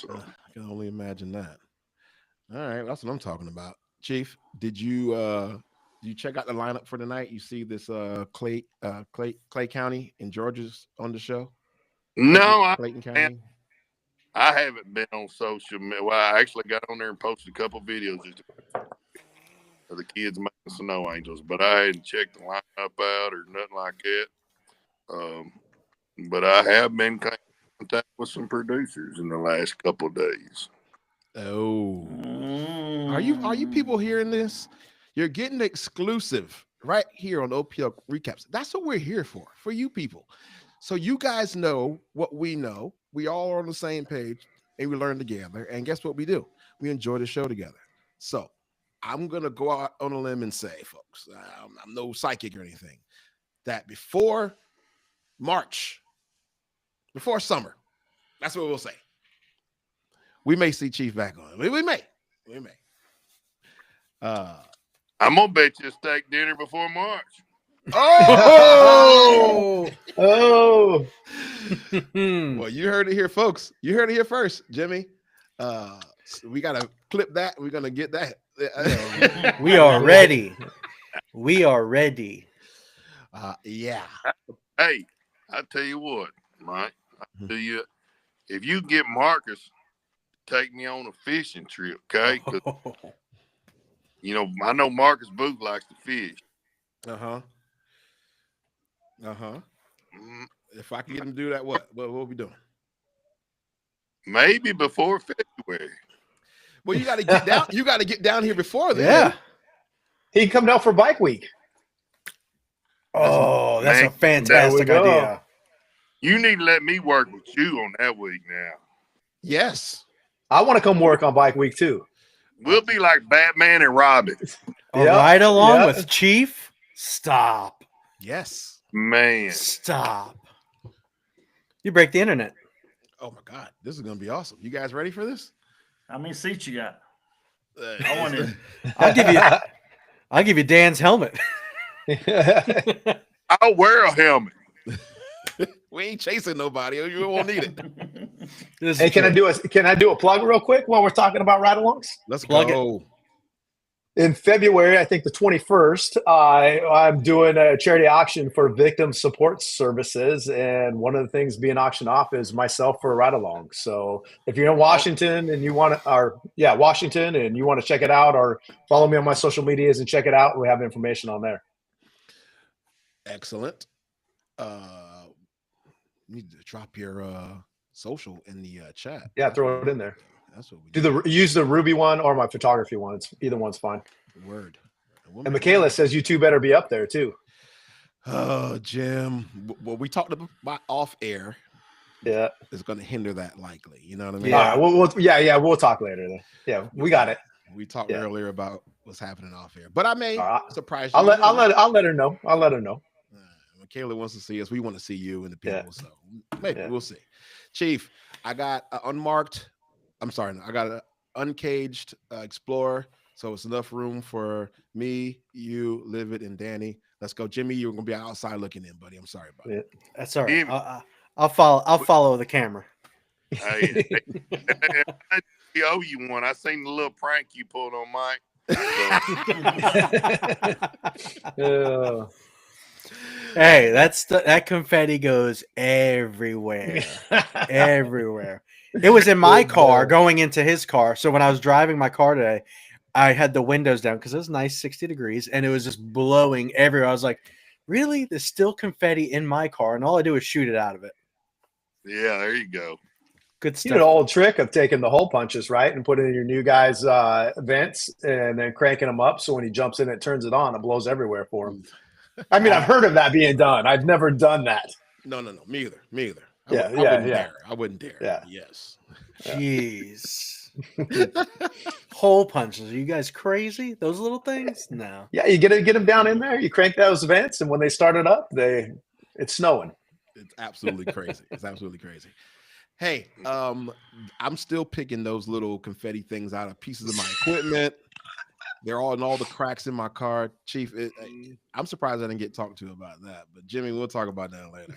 I can only imagine that. All right, that's what I'm talking about. Chief, did you check out the lineup for tonight? You see this Clay County in Georgia's on the show? No, Clayton County. I haven't been on social media. Well, I actually got on there and posted a couple videos of the kids making Snow Angels, but I hadn't checked the lineup out or nothing like that. But I have been in contact with some producers in the last couple of days. Oh, are you people hearing this? You're getting exclusive right here on OPL Recaps. That's what we're here for you people. So you guys know what we know. We all are on the same page and we learn together. And guess what we do? We enjoy the show together. So I'm going to go out on a limb and say, folks, I'm no psychic or anything, that before March, before summer, that's what we'll say. We may see Chief back on. We may. I'm gonna bet you a steak dinner before March. Oh! Oh! Well, you heard it here, folks. You heard it here first, Jimmy. So we gotta clip that. We're gonna get that. We are ready. We are ready. Yeah. Hey, I tell you what, Mike. Do you, if you get Marcus, take me on a fishing trip, okay? 'Cause, you know, I know Marcus Booth likes to fish. If I can get him to do that, what are we doing? Maybe before February. Well, you got to get down. You got to get down here before then. Yeah. He can come down for Bike Week. Oh, that's Man, a fantastic idea. You need to let me work with you on that week now. Yes. I want to come work on Bike Week too. We'll be like Batman and Robin. A ride along with Chief? Stop. Yes. Man. Stop. You break the internet. Oh my God. This is going to be awesome. You guys ready for this? How many seats you got? I want to. I'll give you Dan's helmet. I'll wear a helmet. We ain't chasing nobody. You won't need it. Hey, can I do a plug real quick while we're talking about ride-alongs? Let's plug go. In February, I think the 21st, I'm doing a charity auction for victim support services, and one of the things being auctioned off is myself for a ride-along. So if you're in Washington and you want to, Washington, and you want to check it out, or follow me on my social medias and check it out, we have information on there. Excellent. You need to drop your social in the chat. Yeah, throw it in there. That's what we do. Use the Ruby one or my photography one. Either one's fine. Word. And Michaela says you two better be up there too. Oh, Jim. Well, we talked about off air. Yeah, it's going to hinder that likely. You know what I mean? Yeah. We'll talk later then. Yeah, we got it. We talked earlier about what's happening off air, but I may surprise you. I'll let her know. I'll let her know. Michaela wants to see us. We want to see you and the people. So maybe we'll see. Chief, I got an uncaged Explorer. So it's enough room for me, you, Livid, and Danny. Let's go. Jimmy, you're going to be outside looking in, buddy. I'm sorry about it. That's all right. I'll follow the camera. Hey, I owe you one. I seen the little prank you pulled on Mike. Hey, that confetti goes everywhere. Everywhere. It was in my car going into his car. So when I was driving my car today, I had the windows down because it was nice 60 degrees and it was just blowing everywhere. I was like, really? There's still confetti in my car, and all I do is shoot it out of it. Yeah, there you go. Good stuff. You know the old trick of taking the hole punches, right, and putting in your new guy's vents and then cranking them up so when he jumps in, it turns it on. It blows everywhere for him. I mean, I've heard of that being done. I've never done that. No. Me either. I wouldn't dare. Yeah. Yes. Jeez. Hole punches. Are you guys crazy? Those little things? No. Yeah, you get them down in there. You crank those vents, and when they start it up, it's snowing. It's absolutely crazy. It's absolutely crazy. Hey, I'm still picking those little confetti things out of pieces of my equipment. They're all in all the cracks in my car. Chief, I'm surprised I didn't get talked to about that. But Jimmy, we'll talk about that later.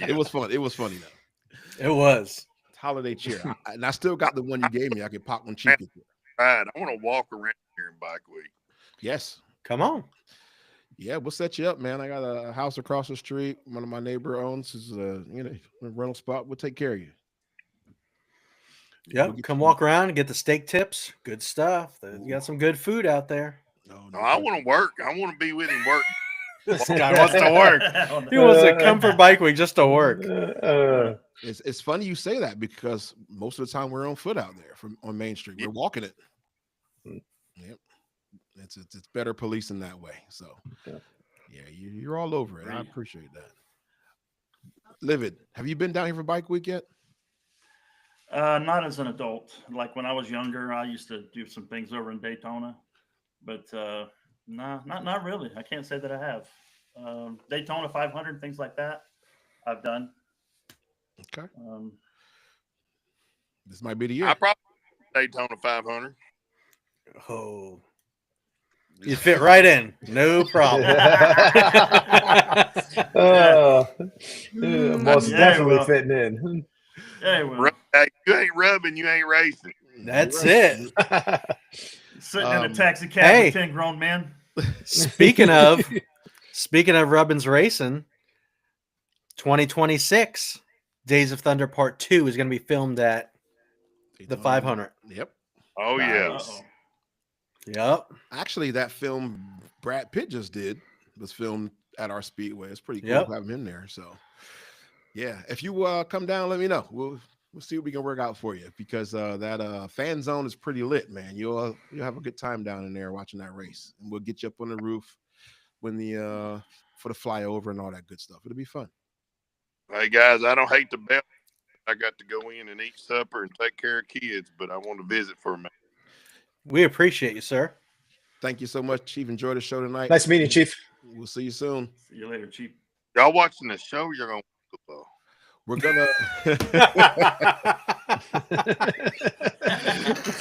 It was fun. It was funny though. It was. It's holiday cheer. And I still got the one you gave me. I could pop one cheap. Right. I want to walk around here in Bike Week. Yes. Come on. Yeah, we'll set you up, man. I got a house across the street. One of my neighbor owns is a rental spot. We'll take care of you. Yep. Come walk around and get the steak tips. Good stuff. You got some good food out there. No, I want to work. I want to be with him working. This guy wants to work. He wants to come for Bike Week just to work. It's funny you say that because most of the time we're on foot out there on Main Street. We're walking it. Yep. It's better policing that way. So yeah, you're all over it. I appreciate that. Livid, have you been down here for Bike Week yet? Not as an adult. Like when I was younger, I used to do some things over in Daytona, but no, not really. I can't say that I have. Daytona 500, things like that, I've done. Okay. This might be the year. I probably Daytona 500. Oh, you fit right in, no problem. Most definitely fitting in. Yeah, well. You ain't rubbing, you ain't racing. That's it. Sitting in a taxi cab with 10 grown men. Speaking of Rubbins racing, 2026 Days of Thunder Part 2 is going to be filmed at the 500. Yep. Oh yes. Yep. Actually, that film Brad Pitt just did was filmed at our speedway. It's pretty cool to have him in there. So yeah, if you come down, let me know. We'll see what we can work out for you because that fan zone is pretty lit, man. You'll have a good time down in there watching that race, and we'll get you up on the roof when for the flyover and all that good stuff. It'll be fun. Hey guys, I don't hate the bell. I got to go in and eat supper and take care of kids, but I want to visit for a minute. We appreciate you, sir. Thank you so much, Chief. Enjoy the show tonight. Nice meeting you, Chief. We'll see you soon. See you later, Chief. Y'all watching the show? You're gonna. We're gonna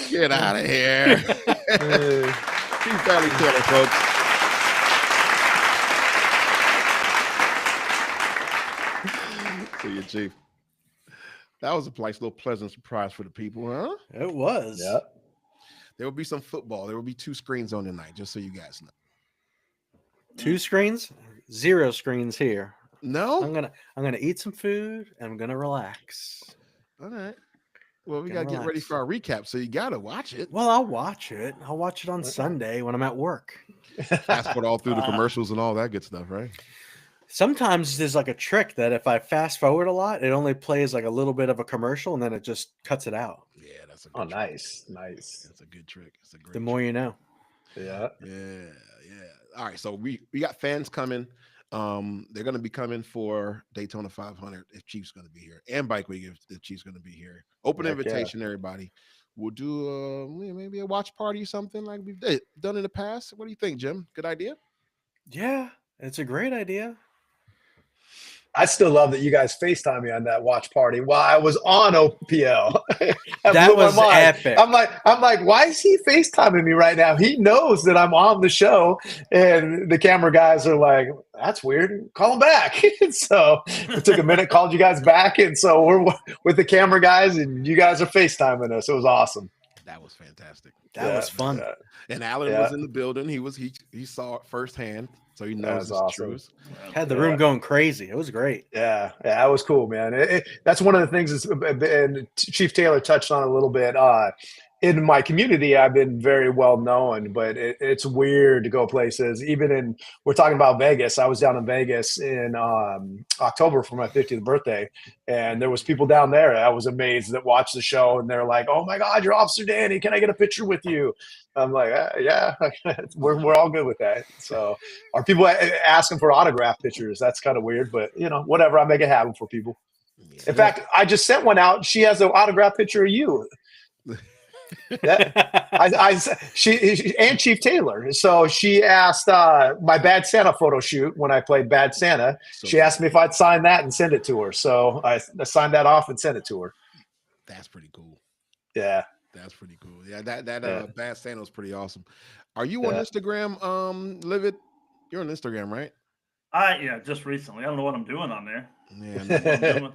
get out of here. Chief Valley Tiller, folks. See you, Chief. That was a nice little pleasant surprise for the people, huh? It was. Yeah. There will be some football. There will be 2 screens on tonight, just so you guys know. 2 screens? 0 screens here. No? I'm gonna eat some food and I'm gonna relax. All right. Well, we gotta get ready for our recap, so you gotta watch it. Well, I'll watch it. I'll watch it on Sunday when I'm at work. Fast forward all through the commercials and all that good stuff, right? Sometimes there's like a trick that if I fast forward a lot, it only plays like a little bit of a commercial and then it just cuts it out. Yeah, that's a good trick. Nice. That's a good trick. It's a great The more you know. Yeah. All right, so we got fans coming. They're going to be coming for Daytona 500 if Chief's going to be here, and Bike Week if Chief's going to be here. Open invitation, everybody. We'll do maybe a watch party or something like we've done in the past. What do you think, Jim? Good idea? Yeah, it's a great idea. I still love that you guys FaceTime me on that watch party while I was on OPL. That was epic. I'm like, why is he FaceTiming me right now? He knows that I'm on the show, and the camera guys are like, "That's weird. Call him back." So it took a minute, called you guys back, and so we're with the camera guys, and you guys are FaceTiming us. It was awesome. That was fantastic. That was fun. Yeah. And Alan was in the building. He saw it firsthand, so he knows it's true. Had the room going crazy. It was great. Yeah, that was cool, man. That's one of the things. And Chief Taylor touched on it a little bit. In my community, I've been very well known, but it's weird to go places. We're talking about Vegas. I was down in Vegas in October for my 50th birthday, and there was people down there. I was amazed that watched the show, and they're like, "Oh my God, you're Officer Danny! Can I get a picture with you?" I'm like, "Yeah, we're all good with that." So, are people asking for autograph pictures? That's kind of weird, but whatever. I make it happen for people. In fact, I just sent one out. She has an autograph picture of you. She and Chief Taylor. So she asked my Bad Santa photo shoot when I played Bad Santa. She asked me if I'd sign that and send it to her. So I signed that off and sent it to her. That's pretty cool. Yeah, that's pretty cool. Yeah, that Bad Santa was pretty awesome. Are you on Instagram, Livid? You're on Instagram, right? Just recently. I don't know what I'm doing on there. Yeah.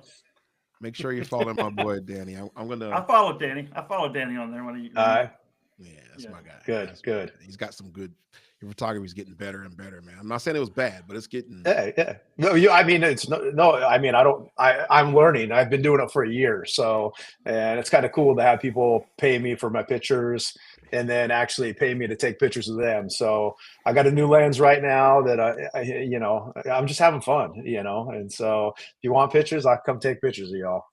Make sure you follow my boy Danny. I follow Danny. I follow Danny on there. Yeah, that's my guy. Good. He's got some good your photography is getting better and better, man. I'm not saying it was bad, but it's getting. Yeah. No, I mean, it's no. I mean, I'm learning. I've been doing it for a year, so and it's kind of cool to have people pay me for my pictures and then actually pay me to take pictures of them. So I got a new lens right now that I'm just having fun, And so if you want pictures, I'll come take pictures of y'all.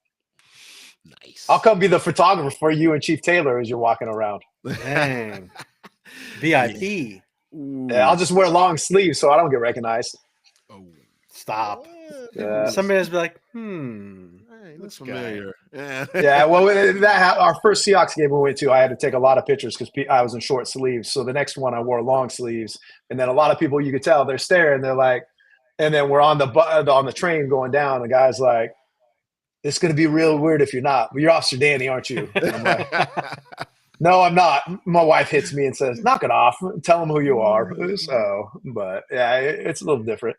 Nice. I'll come be the photographer for you and Chief Taylor as you're walking around. Dang. VIP. Yeah, I'll just wear long sleeves so I don't get recognized. Oh, Stop. Yeah. Somebody's be like, Hey, looks familiar. Yeah. Yeah, well, our first Seahawks game we went to, I had to take a lot of pictures because I was in short sleeves. So the next one I wore long sleeves, and then a lot of people, you could tell they're staring. They're like, and then we're on the train going down. The guy's like, "It's going to be real weird if you're not. But you're Officer Danny, aren't you?" And I'm like, "No, I'm not." My wife hits me and says, "Knock it off. Tell them who you are." So, but yeah, it's a little different.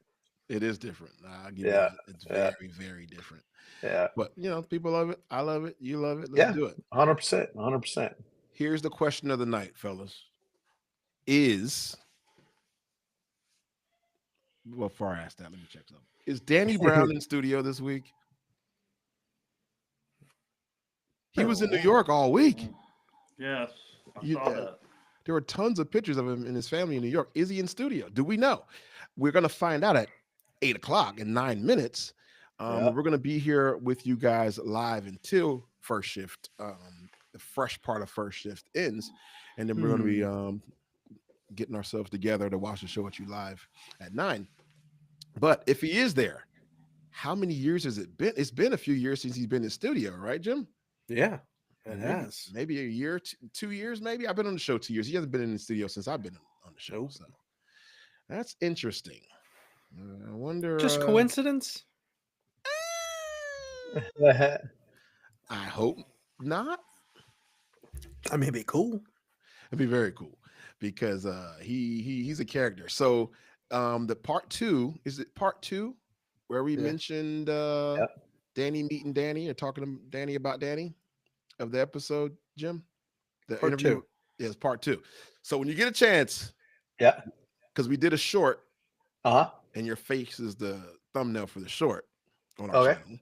It is different. I'll give you that. It's very, very different. Yeah. But, people love it. I love it. You love it. Let's do it. 100%. 100%. Here's the question of the night, fellas. Before I ask that, let me check something. Is Danny Brown in studio this week? He was in New York all week. Yes, I saw that. There were tons of pictures of him and his family in New York. Is he in studio? Do we know? We're going to find out at 8 o'clock in 9 minutes. We're going to be here with you guys live until first shift. The fresh part of first shift ends. And then we're going to be getting ourselves together to watch the show with you live at 9. But if he is there, how many years has it been? It's been a few years since he's been in studio, right, Jim? Yeah, it has. Maybe a year, 2 years, maybe. I've been on the show 2 years. He hasn't been in the studio since I've been on the show. So that's interesting. I wonder. Just coincidence? I hope not. I mean, it'd be cool. It'd be very cool because he's a character. So the part 2, is it part 2 where we mentioned Danny meeting Danny or talking to Danny about Danny of the episode, Jim? The part interview? 2. Yes, part 2. So when you get a chance, because we did a short, and your face is the thumbnail for the short on our channel.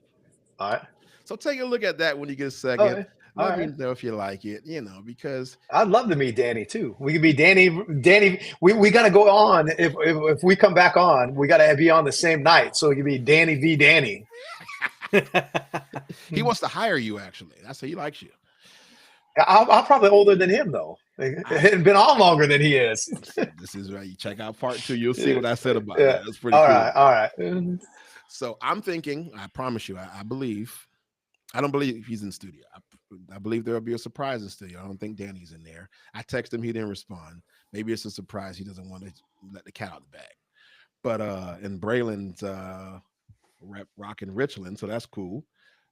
All right. So take a look at that when you get a second. Let me know if you like it, because I'd love to meet Danny too. We could be Danny. We got to go on. If we come back on, we got to be on the same night. So it could be Danny v. Danny. He wants to hire you, actually. That's how he likes you. I'm probably older than him, though. It's been on longer than he is. This is where you check out part 2. You'll see what I said about that. That's pretty cool. All right. So I'm thinking, I promise you, I don't believe he's in studio. I believe there'll be a surprise in studio. I don't think Danny's in there. I texted him, he didn't respond. Maybe it's a surprise. He doesn't want to let the cat out of the bag. But in Braylon's rocking Richland, so that's cool.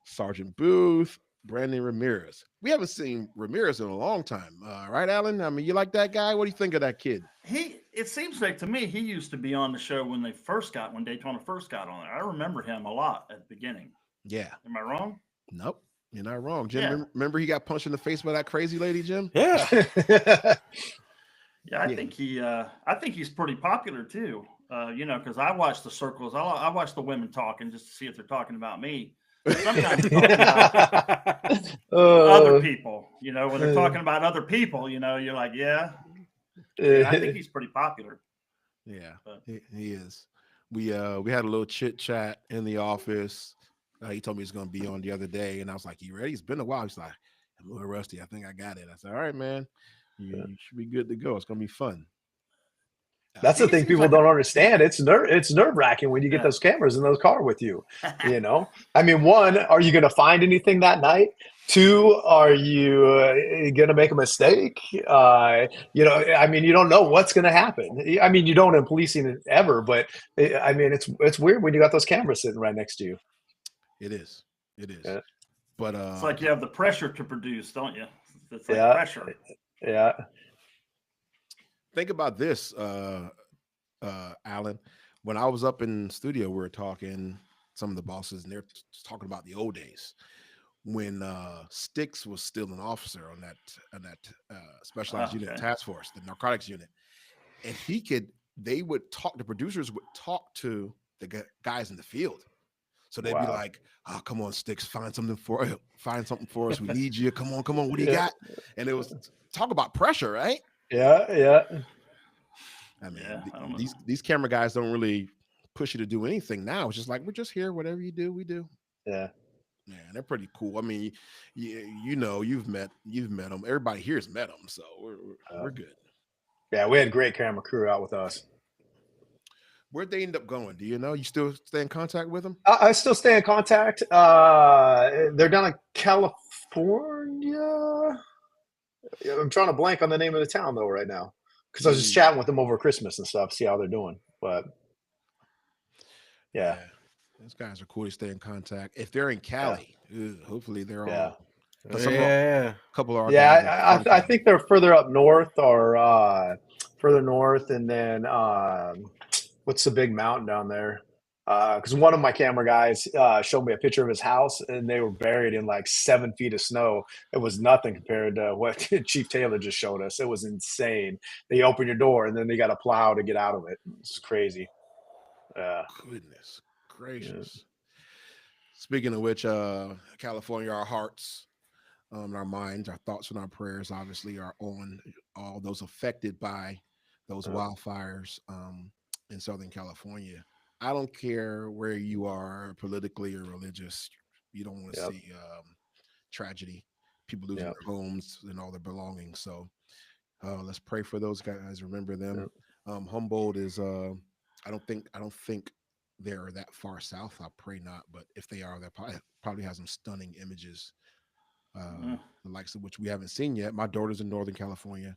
Sergeant Booth, Brandon Ramirez. We haven't seen Ramirez in a long time, right, Alan? I mean, you like that guy? What do you think of that kid? It seems like to me he used to be on the show when Daytona first got on there. I remember him a lot at the beginning. Yeah. Am I wrong? Nope. You're not wrong, Jim. Remember he got punched in the face by that crazy lady, Jim? Yeah. I think he's pretty popular too. Because I watch the circles. I watch the women talking just to see if they're talking about me. Sometimes they're talking about other people. When they're talking about other people, you're like, I think he's pretty popular. Yeah, he is. We had a little chit chat in the office. He told me he's going to be on the other day, and I was like, "You ready?" It's been a while. He's like, "I'm a little rusty. I think I got it." I said, "All right, man. You should be good to go. It's going to be fun." That's the thing people don't understand. It's nerve-wracking when you get those cameras in those car with you. I mean, 1, are you going to find anything that night? 2, are you going to make a mistake? I mean, you don't know what's going to happen. I mean, you don't in policing ever, but I mean, it's weird when you got those cameras sitting right next to you. It is. Yeah. But it's like you have the pressure to produce, don't you? It's like pressure. Yeah. Think about this, Alan. When I was up in studio, we were talking, some of the bosses, and they're talking about the old days when Sticks was still an officer on that specialized unit task force, the narcotics unit. and they would talk. The producers would talk to the guys in the field. So they'd be like, "Oh, come on, Sticks, find something for us. We need you. Come on. What do you got?" And it was talk about pressure, right? Yeah. I mean, these camera guys don't really push you to do anything now. It's just like, we're just here. Whatever you do, we do. Yeah. Man, they're pretty cool. I mean, you've met them. Everybody here's met them, so we're good. Yeah, we had a great camera crew out with us. Where'd they end up going? Do you know? You still stay in contact with them? I still stay in contact. They're down in California. I'm trying to blank on the name of the town though right now, because I was just chatting with them over Christmas and stuff, see how they're doing. But yeah. Those guys are cool to stay in contact. If they're in Cali, hopefully they're all. A couple of I think they're further up north or further north, and then what's the big mountain down there? Because one of my camera guys showed me a picture of his house, and they were buried in like 7 feet of snow. It was nothing compared to what Chief Taylor just showed us. It was insane. They open your door, and then they got to plow to get out of it. It's crazy. Goodness gracious. Speaking of which, California, our hearts, our minds, our thoughts, and our prayers obviously are on all those affected by those wildfires in Southern California. I don't care where you are politically or religious. You don't want to see tragedy, people losing their homes and all their belongings. So let's pray for those guys. Remember them. Humboldt is I don't think they're that far south. I pray not, but if they are, that probably has some stunning images, the likes of which we haven't seen yet. My daughter's in Northern California.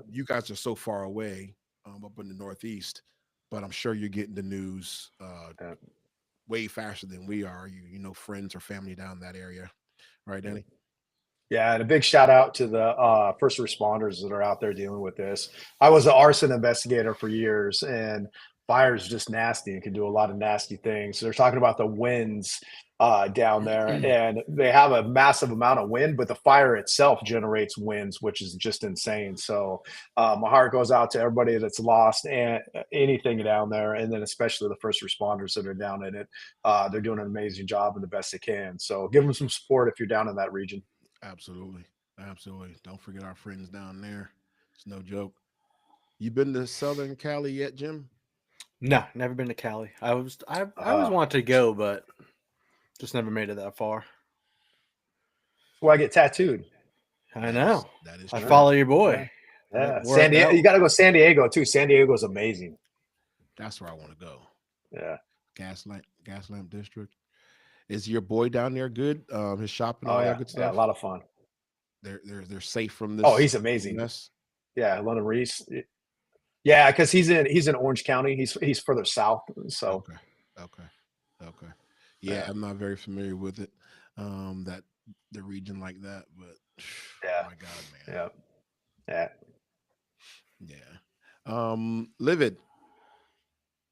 You guys are so far away up in the Northeast, but I'm sure you're getting the news way faster than we are. You know, friends or family down that area, right, Danny? Yeah, and a big shout out to the first responders that are out there dealing with this. I was an arson investigator for years, and fire is just nasty and can do a lot of nasty things. So they're talking about the winds down there, and they have a massive amount of wind, but the fire itself generates winds, which is just insane. So my heart goes out to everybody that's lost and anything down there, and then especially the first responders that are down in it. They're doing an amazing job and the best they can. So give them some support if you're down in that region. Absolutely. Don't forget our friends down there. It's no joke. You been to Southern Cali yet, Jim? No, never been to Cali. I always wanted to go, but just never made it that far. That's why I get tattooed. I know. That is I true. follow your boy. Yeah. San Diego. You got to go San Diego too. San Diego is amazing. That's where I want to go. Yeah. Gas lamp district. Is your boy down there good? His shop and all that good stuff. Yeah, a lot of fun. They're safe from this. Oh, he's amazing. Mess? Yeah, London Reese. Yeah, because he's in Orange County. He's further south. So okay. Yeah, I'm not very familiar with it. That the region like that, but oh my God, man. Yeah. Livid.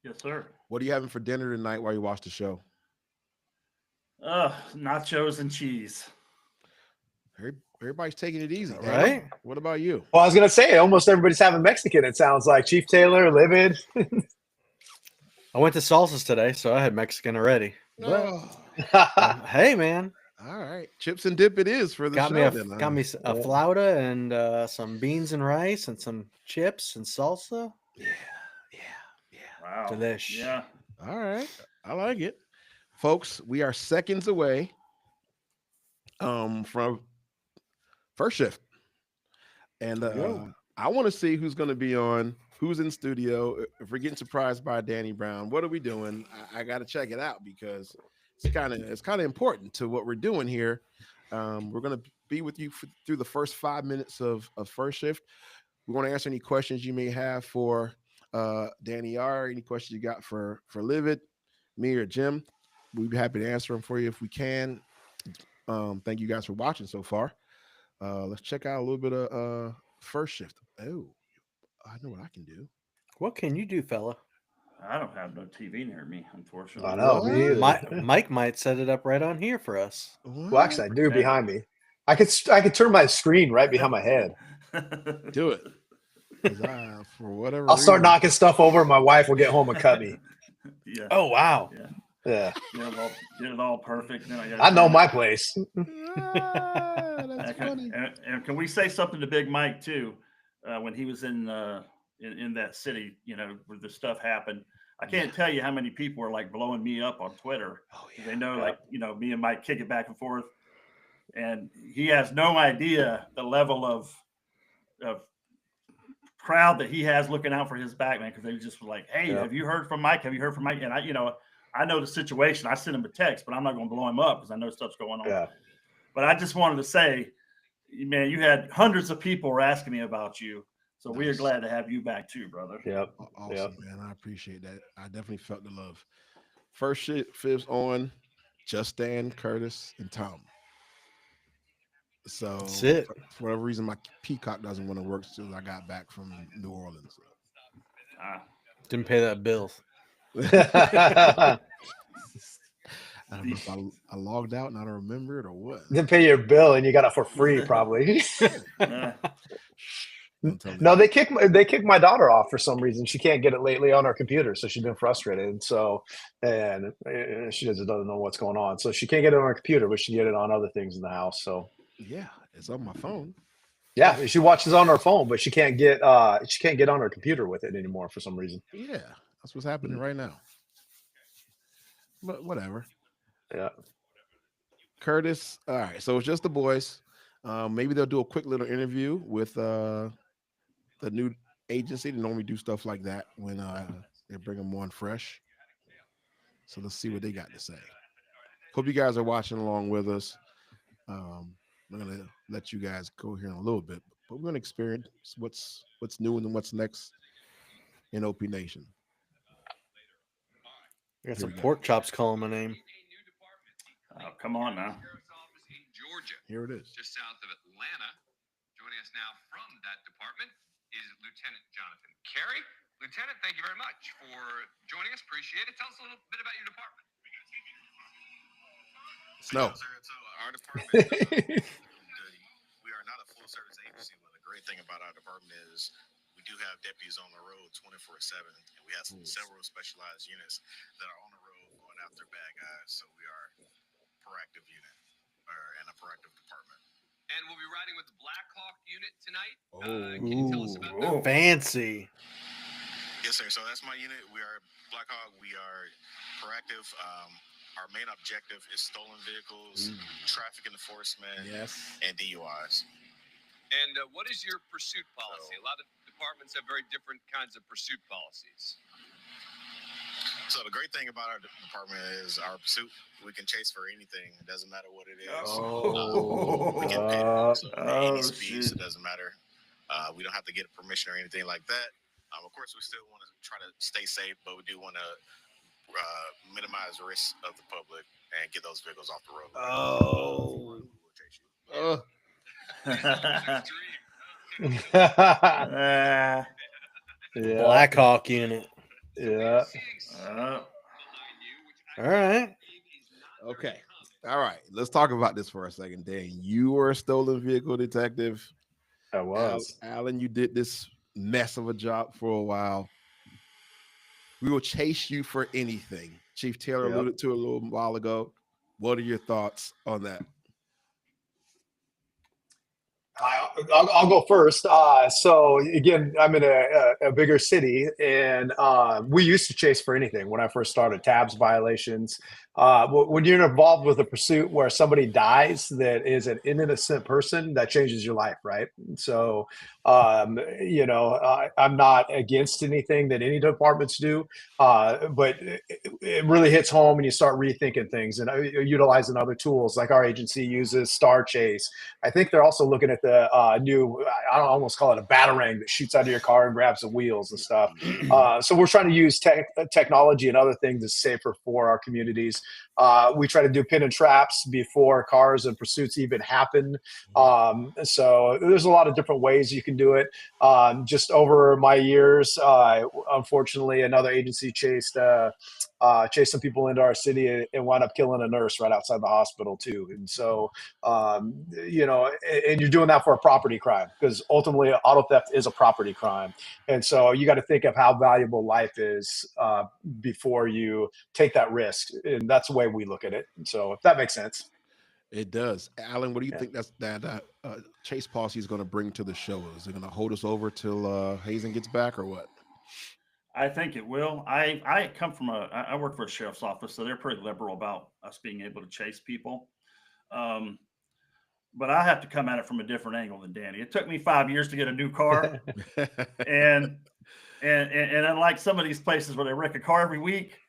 Yes, sir. What are you having for dinner tonight while you watch the show? Nachos and cheese. Everybody's taking it easy, right? What about you? Well, I was gonna say almost everybody's having Mexican. It sounds like Chief Taylor, Livid. I went to Salsa's today, so I had Mexican already. Hey, man. All right, chips and dip it is for the got show. Got me a flauta and some beans and rice and some chips and salsa. Yeah. Wow. Delish. Yeah. All right, I like it, folks. We are seconds away from first shift, and I want to see who's going to be on, who's in studio. If we're getting surprised by Danny Brown, what are we doing? I got to check it out because it's kind of important to what we're doing here. We're going to be with you through the first 5 minutes of first shift. We want to answer any questions you may have for Danny R. Any questions you got for Livid, me, or Jim? We'd be happy to answer them for you if we can. Thank you guys for watching so far. Let's check out a little bit of first shift. Oh, I know what I can do. What can you do, fella? I don't have no TV near me, unfortunately. I know. Me either. Mike might set it up right on here for us. Well, actually, I do behind me. I could turn my screen right behind my head. Do it. For whatever I'll start reason, knocking stuff over. My wife will get home and cut me. Yeah. Oh wow. Yeah. Get it all perfect. Then I know my place. that's funny. And can we say something to Big Mike too? When he was in that city, where the stuff happened. I can't tell you how many people are like blowing me up on Twitter. Oh, yeah. They know, me and Mike kick it back and forth, and he has no idea the level of crowd that he has looking out for his back, man. Because they just were like, "Hey, have you heard from Mike? Have you heard from Mike?" And I know the situation. I sent him a text, but I'm not going to blow him up because I know stuff's going on. Yeah. But I just wanted to say, man, you had hundreds of people were asking me about you. So we are glad to have you back too, brother. Yep. Awesome, man. I appreciate that. I definitely felt the love. First fibs on Just Dan, Curtis, and Tom. So that's it. For whatever reason, my Peacock doesn't want to work since I got back from New Orleans. Didn't pay that bill. I don't know if I logged out and I don't remember it or what. Didn't pay your bill and you got it for free, probably. No, they kicked my daughter off for some reason. She can't get it lately on her computer, so she's been frustrated. And she doesn't know what's going on. So she can't get it on her computer, but she can get it on other things in the house. So yeah, it's on my phone. Yeah, she watches on her phone, but she can't get on her computer with it anymore for some reason. Yeah, that's what's happening right now. But whatever. Yeah. Curtis. All right, so it's just the boys. Maybe they'll do a quick little interview with the new agency. They normally do stuff like that when they bring them on fresh. So let's see what they got to say. Hope you guys are watching along with us. I'm gonna let you guys go here in a little bit, but we're gonna experience what's new and what's next in OP Nation. I got some pork chops calling my name. Oh, come on now. Georgia. Here it is. Just south of Atlanta. Joining us now from that department is Lieutenant Jonathan Carey. Lieutenant, thank you very much for joining us. Appreciate it. Tell us a little bit about your department. Snow. So our department, we are not a full service agency, but the great thing about our department is we do have deputies on the road 24/7, and we have several specialized units that are on the road going after bad guys. So we are a proactive unit and a proactive department. And we'll be riding with the Black Hawk unit tonight. Can you tell us about that? Fancy. Yes, sir. So that's my unit. We are Black Hawk. We are proactive. Our main objective is stolen vehicles, traffic enforcement, and DUIs. And what is your pursuit policy? A lot of departments have very different kinds of pursuit policies. So the great thing about our department is our pursuit. We can chase for anything. It doesn't matter what it is. We can pay any speeds. It doesn't matter. We don't have to get permission or anything like that. Of course, we still want to try to stay safe, but we do want to minimize the risk of the public and get those vehicles off the road. Black Hawk unit. Yeah. All right. Okay. All right. Let's talk about this for a second, Dan. You were a stolen vehicle detective. I was. Alan, you did this mess of a job for a while. We will chase you for anything. Chief Taylor alluded to it a little while ago. What are your thoughts on that? I'll go first. So again, I'm in a bigger city, and we used to chase for anything when I first started. Tabs violations. When you're involved with a pursuit where somebody dies that is an innocent person, that changes your life, right? So, I'm not against anything that any departments do, but it really hits home and you start rethinking things and utilizing other tools like our agency uses Star Chase. I think they're also looking at the new, I almost call it a batarang that shoots out of your car and grabs the wheels and stuff. So we're trying to use technology and other things that's safer for our communities. We try to do pin and traps before cars and pursuits even happen. So there's a lot of different ways you can do it. Just over my years, unfortunately, another agency chased chased some people into our city and wound up killing a nurse right outside the hospital too. And so, you know, and you're doing that for a property crime, because ultimately auto theft is a property crime. And so you got to think of how valuable life is before you take that risk. And that's the way we look at it. So if that makes sense. It does. Alan, what do you think that chase policy is going to bring to the show? Is it going to hold us over till Hazen gets back, or what? I think it will. I come from I work for a sheriff's office, so they're pretty liberal about us being able to chase people. But I have to come at it from a different angle than Danny. It took me 5 years to get a new car, and unlike some of these places where they wreck a car every week,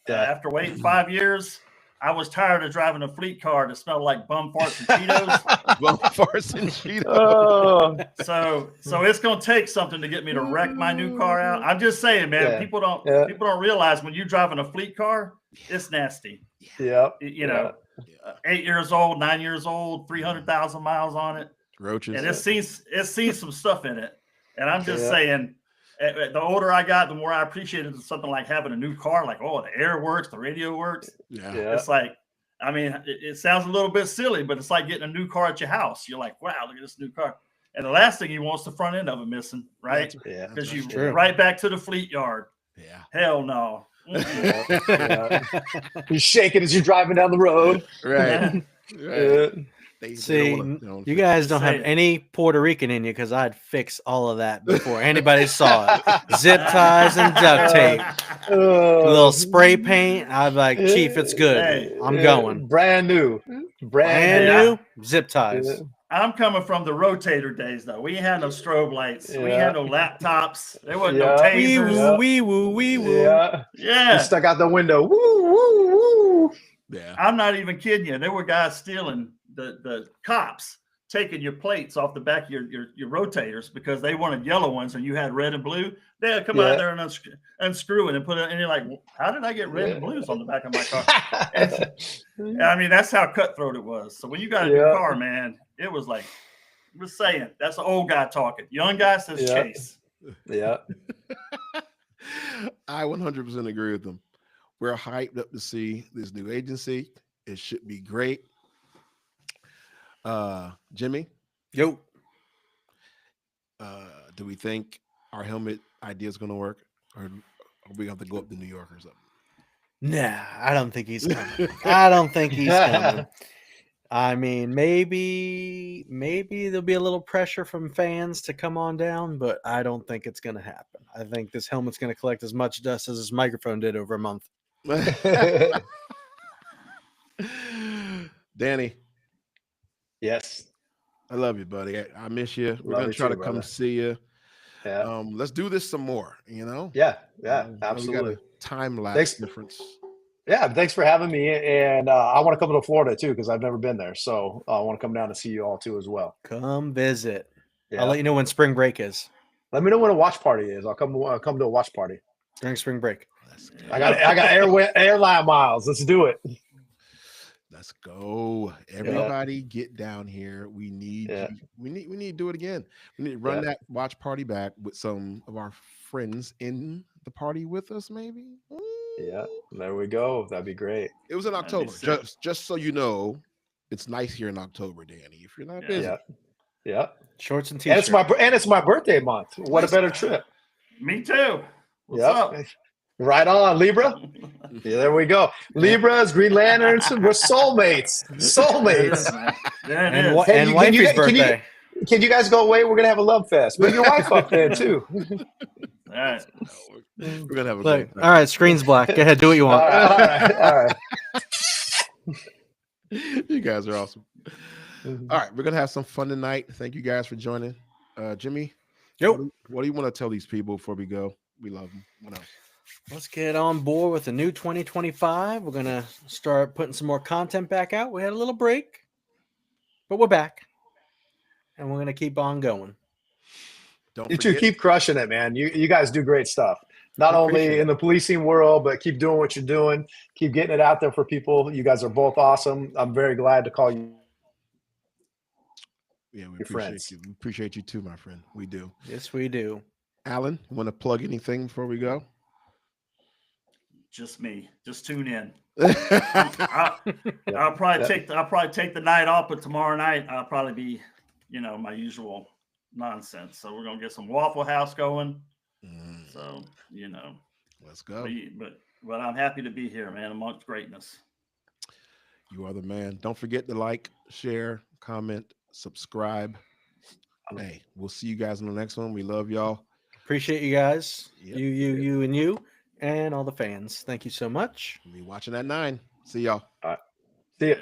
after waiting 5 years, I was tired of driving a fleet car that smelled like bum farts and Cheetos. Bum farts and Cheetos. So it's gonna take something to get me to wreck my new car out. I'm just saying, man. People don't realize when you're driving a fleet car, it's nasty. Yeah. You know, 8 years old, 9 years old, 300,000 miles on it. Roaches. And it's seen some stuff in it. And I'm just saying, the older I got, the more I appreciated something like having a new car. Like, oh, the air works, the radio works. Yeah. It's like, I mean, it sounds a little bit silly, but it's like getting a new car at your house. You're like, wow, look at this new car. And the last thing you want is the front end of it missing, right? Yeah. Because you right back to the fleet yard. Yeah. Hell no. You're shaking as you're driving down the road. Right. See, you guys don't have any Puerto Rican in you, because I'd fix all of that before anybody saw it. Zip ties and duct tape, a little spray paint. I'm like, Chief, it's good. Hey, I'm going. Brand new. Brand new zip ties. I'm coming from the rotator days, though. We ain't had no strobe lights. We had no laptops. There wasn't no tasers. Wee woo, wee woo. Yeah. You stuck out the window. Woo, woo, woo. Yeah. I'm not even kidding you. There were guys stealing the cops, taking your plates off the back of your rotators because they wanted yellow ones and you had red and blue. They'd come out there and unscrew it and put it, and you're like, how did I get red and blues on the back of my car? I mean, that's how cutthroat it was. So when you got a new car, man, it was like, I'm just saying, that's an old guy talking. Young guy says chase. Yeah. I 100% agree with them. We're hyped up to see this new agency. It should be great. Jimmy? Yo. Do we think our helmet idea is going to work? Or are we going to have to go up to New York or something? Nah, I don't think he's coming. I don't think he's coming. I mean, maybe there'll be a little pressure from fans to come on down, but I don't think it's going to happen. I think this helmet's going to collect as much dust as his microphone did over a month. Danny. Yes. I love you, buddy. I miss you. We're going to try to come see you. Yeah. Let's do this some more, you know? Yeah, absolutely. Time lapse difference. Yeah, thanks for having me. And I want to come to Florida too, because I've never been there. So I want to come down and see you all too as well. Come visit. Yeah. I'll let you know when spring break is. Let me know when a watch party is. I'll come to a watch party during spring break. I got airline miles. Let's do it. Let's go. Everybody get down here. We need we need to do it again. We need to run that watch party back with some of our friends in the party with us, maybe. Yeah, there we go. That'd be great. It was in October. Just so you know, it's nice here in October, Danny. If you're not busy. Yeah. Shorts and t-shirts. And it's my birthday month. What a better trip. Me too. What's up? Right on, Libra. Yeah, there we go. Libras, Green Lanterns, we're soulmates. And wifey's birthday. Can you guys go away? We're gonna have a love fest. Bring your wife up there too. All right. We're gonna have a great time. All right, screen's black. Go ahead, do what you want. All right. You guys are awesome. All right, we're gonna have some fun tonight. Thank you guys for joining. Jimmy, what do you want to tell these people before we go? We love them. What else? Let's get on board with the new 2025. We're going to start putting some more content back out. We had a little break, but we're back. And we're going to keep on going. You two keep crushing it, man. You guys do great stuff. Not only in the policing world, but keep doing what you're doing. Keep getting it out there for people. You guys are both awesome. I'm very glad to call you. Yeah, we appreciate you. We appreciate you too, my friend. We do. Yes, we do. Alan, want to plug anything before we go? Just me. Just tune in. I'll probably take the night off, but tomorrow night I'll probably be, my usual nonsense. So we're gonna get some Waffle House going. So let's go. But I'm happy to be here, man, amongst greatness. You are the man. Don't forget to like, share, comment, subscribe. Hey, we'll see you guys in the next one. We love y'all. Appreciate you guys. Yep. You, and all the fans. Thank you so much. We'll be watching at 9. See y'all. All right. See ya.